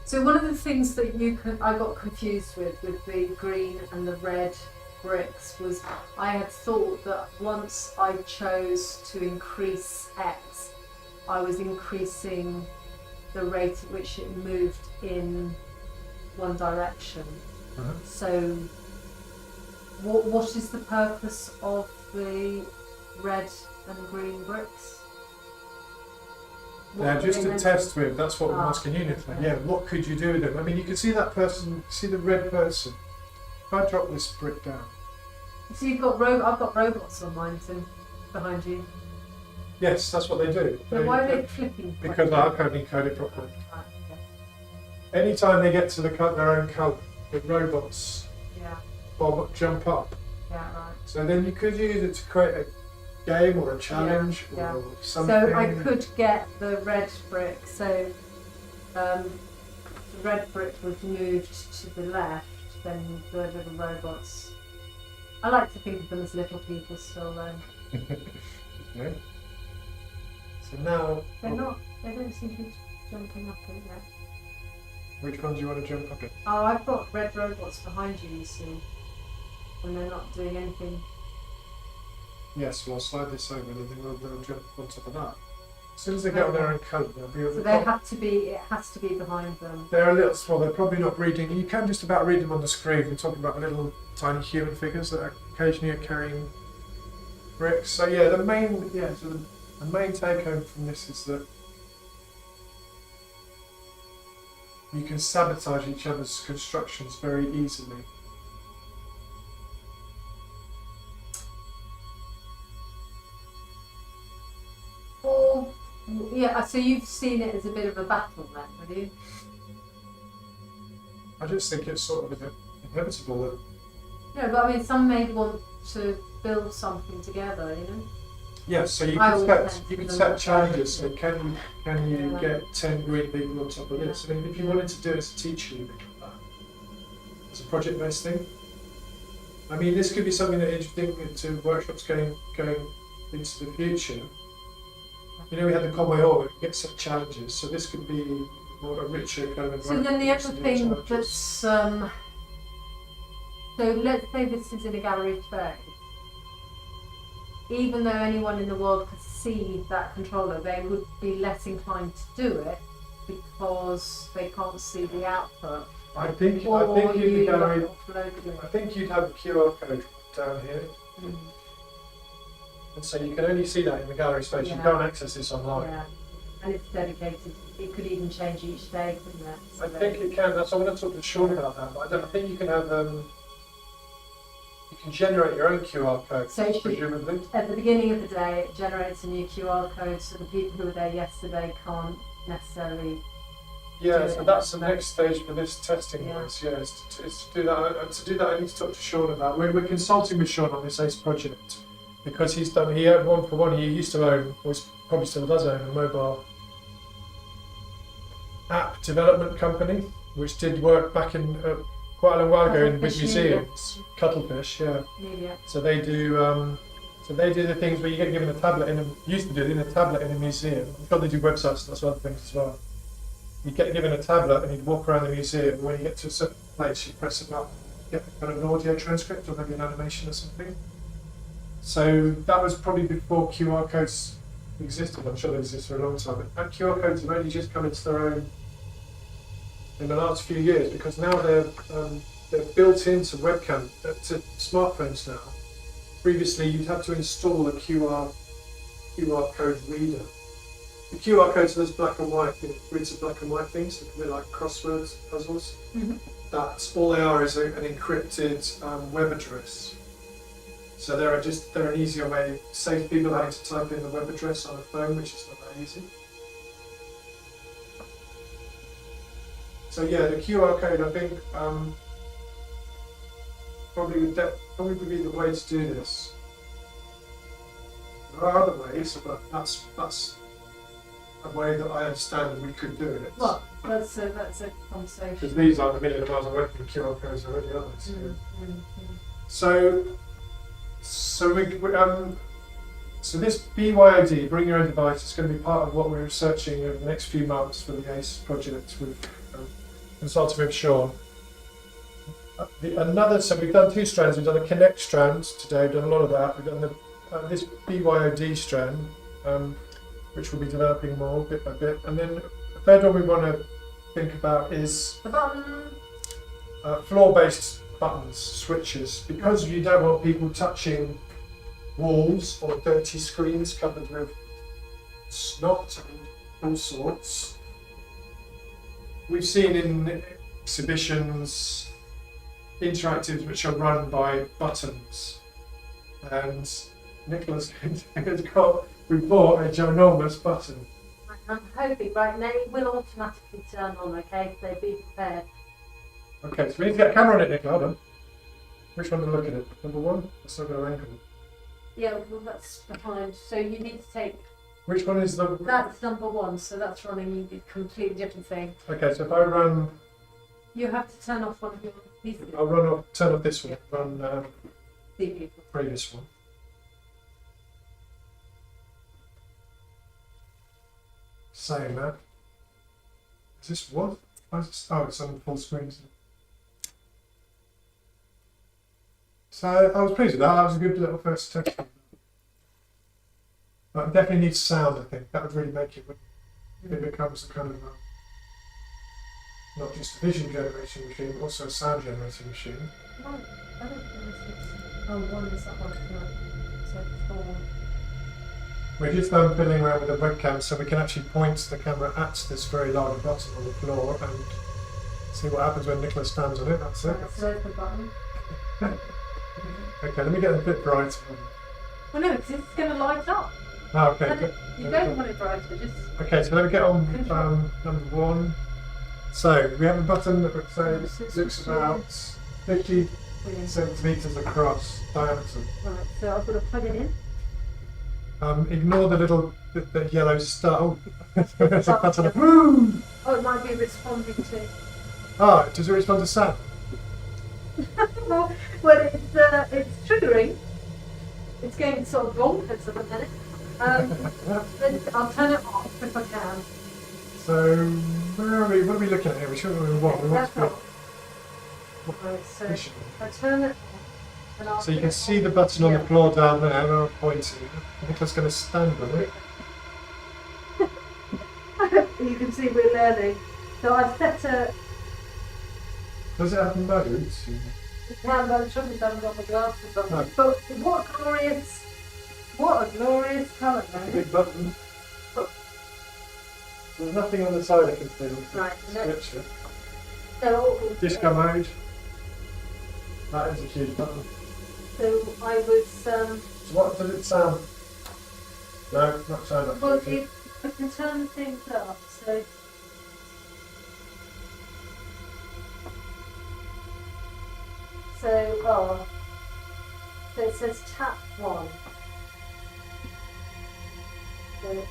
So one of the things that I got confused with the green and the red bricks was I had thought that once I chose to increase X, I was increasing the rate at which it moved in one direction. So what is the purpose of the red and green bricks? Just to test with, that's what I'm asking you, Nicola. Yeah, what could you do with them? I mean, you can see that person, see the red person. If I drop this brick down. So I've got robots on mine behind you. Yes, that's what they do. So why are they flipping? Because I can't encode it properly. Anytime they get to their own colour, the robots jump up. Yeah, right. So then you could use it to create game or a challenge Yeah. or something. So I could get the red brick. So the red brick was moved to the left. Then the little robots. I like to think of them as little people still, though. Okay. So now, They're not. They don't seem to be jumping up in there. which ones do you want to jump up in? Oh, I've got red robots behind you. You see, and they're not doing anything. Yes, well, I'll slide this over and then they'll jump on top of that. As soon as they get on their own colour, they'll be at So the they top. have to be. It has to be behind them. They're a little small, they're probably not reading. You can just about read them on the screen. We're talking about little tiny human figures that occasionally are carrying bricks. So yeah, the main take home from this is that you can sabotage each other's constructions very easily. Or yeah. So you've seen it as a bit of a battle, then, have you? I just think it's sort of inevitable that. No, but I mean, some may want to build something together. Yes, so you I can always set tend you to can do set that. challenges. So can you Yeah. get 10 green people on top of this? I mean, if you wanted to do it as a teacher, you think of that as a project-based thing. I mean, this could be something that is thinking into workshops going into the future. You know, we had the Conway Hall, we could get set challenges, so this could be more a richer kind of So then environment the for other doing thing challenges. that's so let's say this is in a gallery space. Even though anyone in the world could see that controller, they would be less inclined to do it because they can't see the output. I think Or in the you gallery, upload it. I think you'd have a QR code down here, Mm. and so you can only see that in the gallery space. You Yeah. can't access this online. Yeah, and it's dedicated. It could even change each day, couldn't it? So I think it can. That's I want to talk to Sean about that. But I think you can have you can generate your own QR code, So it should- presumably. at the beginning of the day, it generates a new QR code, so the people who were there yesterday can't necessarily. Yeah, do so it. that's the next stage for this testing. Yeah. Is to do that. And to do that, I need to talk to Sean about. We're consulting with Sean on this ACE project because he had one for one. He used to own, or he probably still does own, a mobile app development company, which did work back in quite a long while ago in big Cuttlefish museums. Cuttlefish, yeah. Media. So they do. So they do the things where you get given a tablet used to do it in a tablet in a museum. I'm sure they do websites and lots of other things as well. You get given a tablet and you walk around the museum. And when you get to a certain place, you press a button, get kind of an audio transcript or maybe an animation or something. So that was probably before QR codes existed. I'm sure they existed for a long time. And QR codes have only just come into their own in the last few years because now they're built into webcam to smartphones now. Previously, you'd have to install a QR code reader. The QR codes are those black and white, grids of black and white things, so they're like crosswords, puzzles. Mm-hmm. That's all they are is an encrypted web address. So they're an easier way, save people having to type in the web address on a phone, which is not that easy. So yeah, the QR code, I think, probably would be the way to do this. There are other ways, but that's a way that I understand that we could do it. Well, that's a Because conversation. these aren't a million miles away from QR codes already, are they? Mm, mm, mm. So this BYOD, bring your own device, is going to be part of what we're researching over the next few months for the ACE project with consulting with Sean. So we've done two strands. We've done the Connect strand today. We've done a lot of that. We've done this BYOD strand, which we'll be developing more bit by bit. And then the third one we want to think about is The button. floor-based buttons, switches, because you don't want people touching walls or dirty screens covered with snot and all sorts. We've seen in exhibitions interactives which are run by buttons, and Nicola's we bought a ginormous button. I'm hoping right now it will automatically turn on, okay? So be prepared. Okay, so we need to get a camera on it, Nicola. Hold on. Which one to look at it? Number one? That's not going to angle. Yeah, well, that's behind. So you need to take. Which one is the? That's number 1. So that's running a completely different thing. Okay, so if I run, You have to turn off one of your these I'll run off, turn off this one, run people. previous one. Saying that. Is this what? Oh, it's on full screen. Isn't it? So I was pleased with that. That was a good little first test. But it definitely needs sound, I think. That would really make it when it becomes a kind of not just a vision generation machine, but also a sound generating machine. No, I don't think this is. Oh, one is that one. So it's 4. We're just fiddling around with the webcam so we can actually point the camera at this very large button on the floor and see what happens when Nicola stands on it. That's it. Right, so there's the button. Okay, let me get it a bit brighter. Well, no, because it's going to light up. Oh, okay. And Good. you don't want it brighter, just. Okay, so let me get on number 1. So we have a button that looks about 50 centimetres across diameter. Right, so I've got to plug it in. Ignore the yellow star. Oh, there's a button of boom! Oh, it might be responding to. Ah, does it respond to sound? Well, it's triggering. It's going sort of bonkers at the minute. But I'll turn it off if I can. So, where are we? What are we looking at here? We should have what? We want to Right, so position. I turn it off. And I'll So you put can it see on. the button on the Yeah. floor down there, and I'm pointing. Nicole's going to stand on it. You can see we're learning. So I've set a. Does it have modes? You can, but I'm sure we haven't got my glasses on. No. But what a glorious colour, man. Big button. There's nothing on the side I can see. Right, Switch it. So, Disco mode. That is a huge button. so I was. So what does it sound? No, not sound like Well, it. I can turn things up, so. So it says tap 1. So.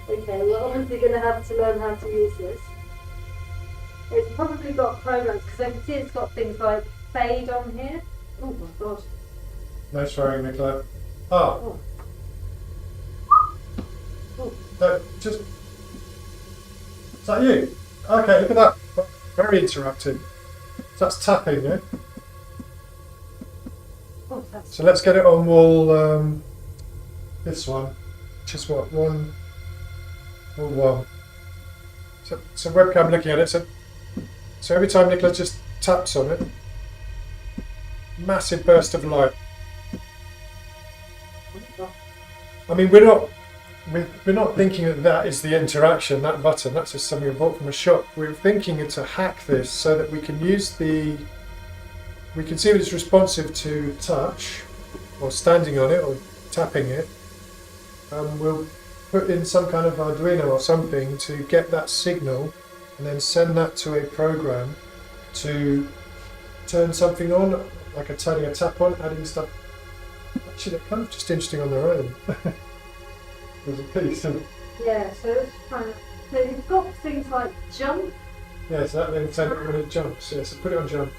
Okay, we're obviously going to have to learn how to use this. It's probably got programs, because I can see it's got things like fade on here. Oh my god. No swearing, Nicola. Oh. Oh. No, just. Is that you? Okay, look at that. Very interactive. So that's tapping, yeah? Oh, that's So let's get it on wall. This one. Which is what? Wall 1. So webcam looking at it. So every time Nicola just taps on it, massive burst of light. I mean, we're not thinking that is the interaction, that button. That's just something we bought from a shop. We're thinking to hack this so that we can use we can see if it's responsive to touch, or standing on it, or tapping it. We'll put in some kind of Arduino or something to get that signal, and then send that to a program to turn something on, like turning a tap on, adding stuff. Actually, they're kind of just interesting on their own. There's a piece of. yeah, so it's kind of. So you've got things like jump, Yeah, so that then turn it when it jumps. Yeah, so put it on jump.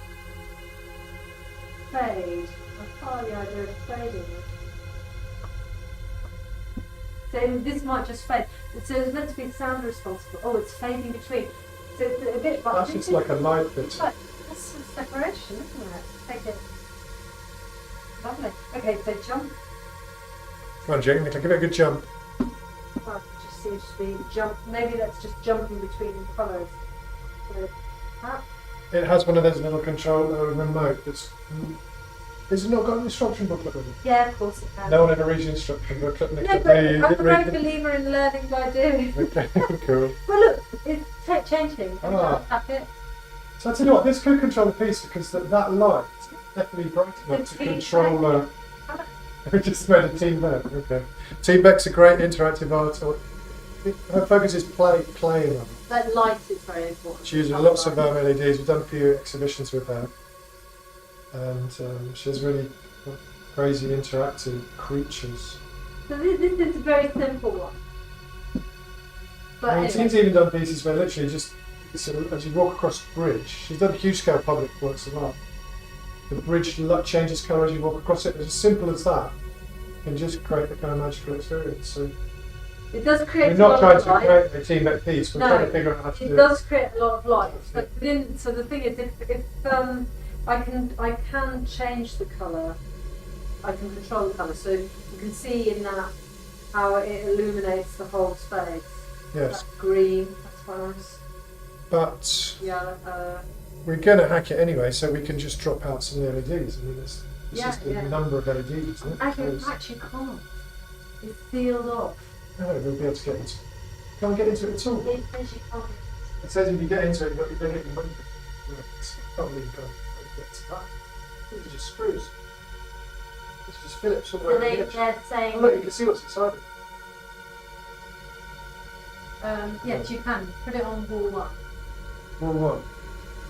fade. I thought the idea of fading it. So this might just fade. So it's meant to be sound responsible. Oh, it's fading between. So it's a bit like. That's just like a light bit. Like, that's some separation, isn't it? Take it. Lovely. Okay, so jump. Come on, Jake, give it a good jump. Well, it just seems to be jump. Maybe that's just jumping between colours. So that. It has one of those little control remote that's. Has it not got an instruction booklet with it? Yeah, of course it has. No one ever reads the instruction booklet. No, Nicola, but do you? I'm a Didn't read great believer in learning by doing. Okay, cool. Well, look, it's changing. Ah. Tap it. So I tell you what, this could control the piece because that light is definitely bright enough to The team control. We just made a Team Beck. Okay. Team Beck's a great interactive art. Her focus is playing on it. That light is very important. She uses lots of LEDs. We've done a few exhibitions with her. and she has really crazy interactive creatures. So this is a very simple one. But I mean, anyway. Team's even done pieces where literally just as you walk across the bridge, she's done huge scale public works as well. The bridge changes colour as you walk across it. It's as simple as that. You can just create the kind of magical experience. So It does create we're a not lot trying of to light. create a team back piece. We're No, trying to figure out how to It do does create a lot of light. Yeah. But so the thing is, if I can change the colour, I can control the colour. So you can see in that how it illuminates the whole space. Yes, That's green, that's nice. but Yeah, we're going to hack it anyway, so we can just drop out some of the LEDs. I mean, it's Yeah, just a yeah. number of LEDs, isn't it? actually, So actually can't. It's sealed off. no, we'll be able to get into it. Can't get into it at all. It says you can't. It says if you get into it, you're going to get your money back. I can't believe you can't get to that. These are just screws. This is just Phillips all the way So around the edge. they're saying. Oh, look, you can see what's inside it. Yes, you can. Put it on wall one. Wall one.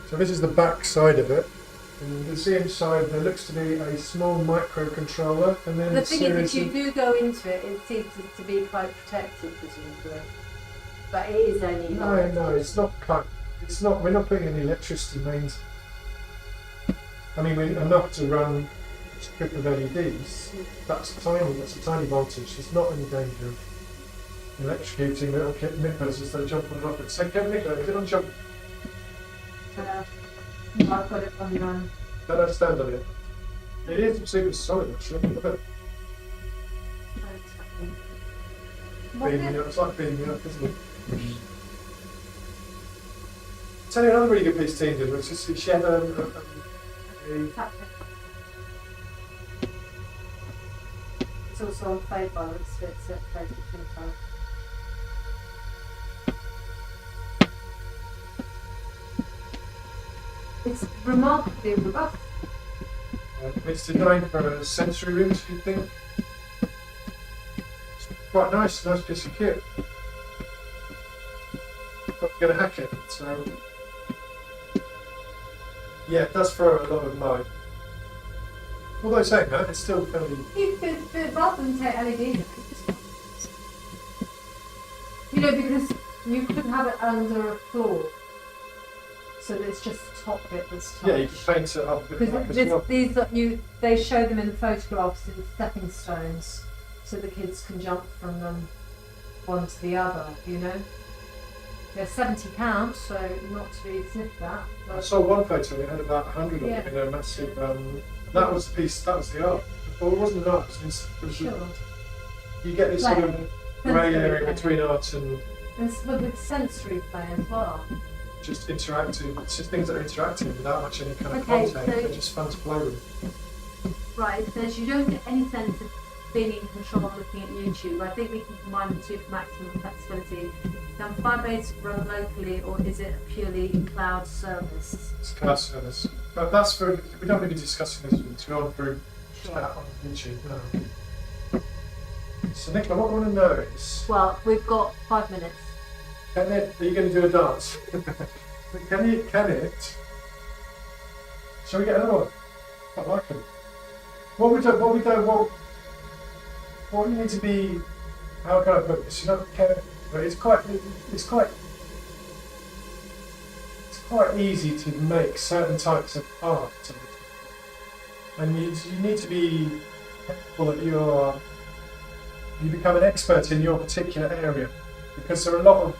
So this is the back side of it. And you can see inside there looks to be a small microcontroller, and then The a thing is, series if you of... do go into it, it seems to be quite protected, presumably. But it is only. No, it's not quite... It's not... We're not putting any electricity mains. I mean, enough to run a strip of LEDs. That's tiny. That's a tiny voltage. There's not any danger of electrocuting little nippers as they jump on and off it. So, Nicola, if you don't jump, I've got it on. don't stand on it. It is super solid, actually. Look at it. Beaming up. It's like beaming up, isn't it? Tell you another really good piece Team did was just she had a It's also on fade by looks of it, so it plays between both. It's remarkably robust. it's designed for a sensory room, do you think? It's quite nice piece of kit. But we're going to hack it, so yeah, it does throw a lot of light. Although saying that, it's still fairly... Rather than take LED, you know, because you could have it under a floor, so that it's just the top bit that's touched. Yeah, you can paint it up a bit black as well. Because they show them in photographs in stepping stones, so the kids can jump from them one to the other. You know, they're £70, so not to be sniffed at. I saw one photo, it had about 100 of Yeah. them in a massive... that was the piece, that was the art. Well, it wasn't an art, it was Sure. you get this sort of grey area between art and And with sensory play as well. just interactive. It's just things that are interactive without much any kind of Okay, content. so- They're just fun to play with. Right, it says you don't get any sense of being in control of looking at YouTube. I think we can combine the two for maximum flexibility. Can Firebase run locally, or is it a purely cloud service? It's cloud service. But that's for, we don't really be discussing this with you on through Sure. chat on YouTube, no. So Nicola, what I want to know is, Well, we've got 5 minutes. are you going to do a dance? can it? Shall we get another one? I like it. What you need to be, how can I put this? You don't care, but it's quite easy to make certain types of art. And you need to be careful that you become an expert in your particular area, because there are a lot of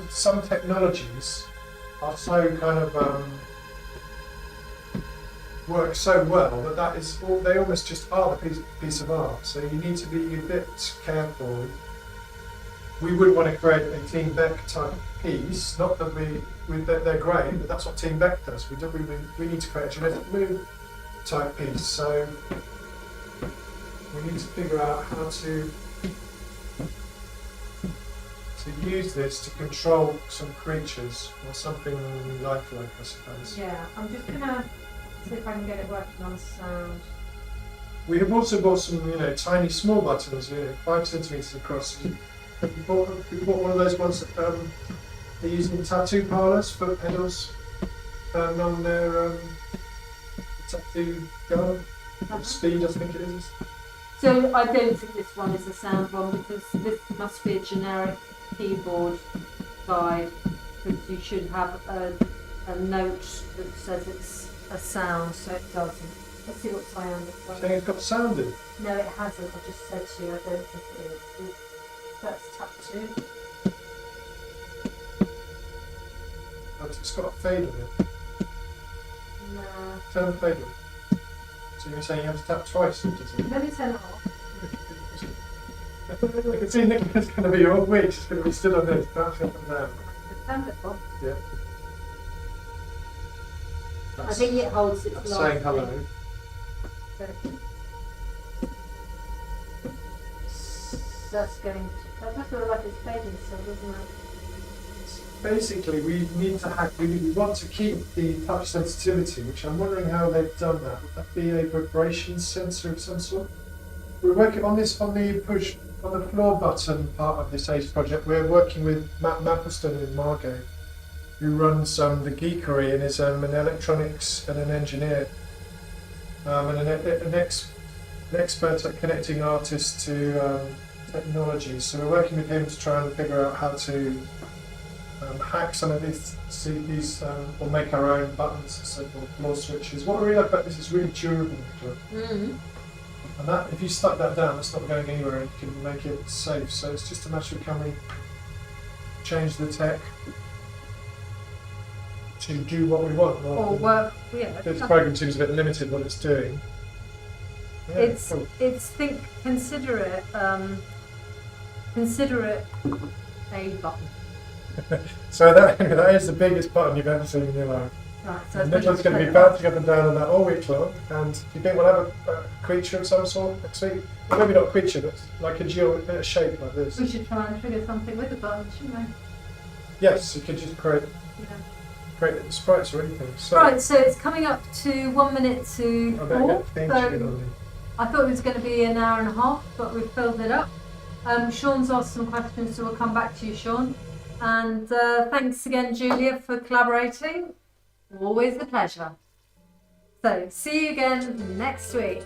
some technologies are so kind of work so well that is all, they almost just are the piece of art. So you need to be a bit careful. We wouldn't want to create a Team Beck type piece. Not that they're great, but that's what Team Beck does. We need to create a genetic move type piece. So we need to figure out how to use this to control some creatures or something lifelike, I suppose. Yeah, I'm just gonna see if I can get it working on sound. We have also bought some, tiny small buttons, 5 centimeters across. We bought one of those ones that they use in tattoo parlours for pedals on their tap to go on. Speed, I think it is. So I don't think this one is a sound one because this must be a generic keyboard guide because you should have a note that says it's a sound, so it doesn't. Let's see what Cyan looks like. Saying it's got sound in. No, it hasn't. I just said to you, I don't think it is. That's tap 2. Oh, it's got a fade on it. Nah. Turn the fade on. So you're saying you have to tap twice, does it? Let me turn it off. I can see Nicholas going to be all week. She's going to be stood on this, bouncing up and down. Turn it off. Yeah. I think it holds its That's light. saying hello. That's going. That does look like it's fading still, doesn't it? Basically, we need to hack. We want to keep the touch sensitivity, which I'm wondering how they've done that. Would that be a vibration sensor of some sort? We're working on this on the push on the floor button part of this ACE project. We're working with Matt Mapleston in Margate, who runs the geekery and is an electronics and an engineer, and an expert at connecting artists to technology. So we're working with him to try and figure out how to hack some of these or make our own buttons, so called floor switches. What I really like about this is really durable. Mm. And that, if you stuck that down, it's not going anywhere and you can make it safe. So it's just a matter of can we change the tech to do what we want. Or work, yeah. This program seems a bit limited what it's doing. Yeah, It's cool. consider it a button. So that is the biggest button you've ever seen in your life. Right, so And Nicholas going to be bouncing up and down on that all week long. And do you think we'll have a creature of some sort next week? Well, maybe not a creature, but like a shape like this. We should try and trigger something with the button, shouldn't we? Yes, you could just create sprites or anything. So, Right, so it's coming up to 1 minute to I better 4. get the theme tune So on me. I thought it was going to be an hour and a half, but we've filled it up. Sean's asked some questions, so we'll come back to you, Sean. And thanks again, Julia, for collaborating. Always a pleasure. So, see you again next week.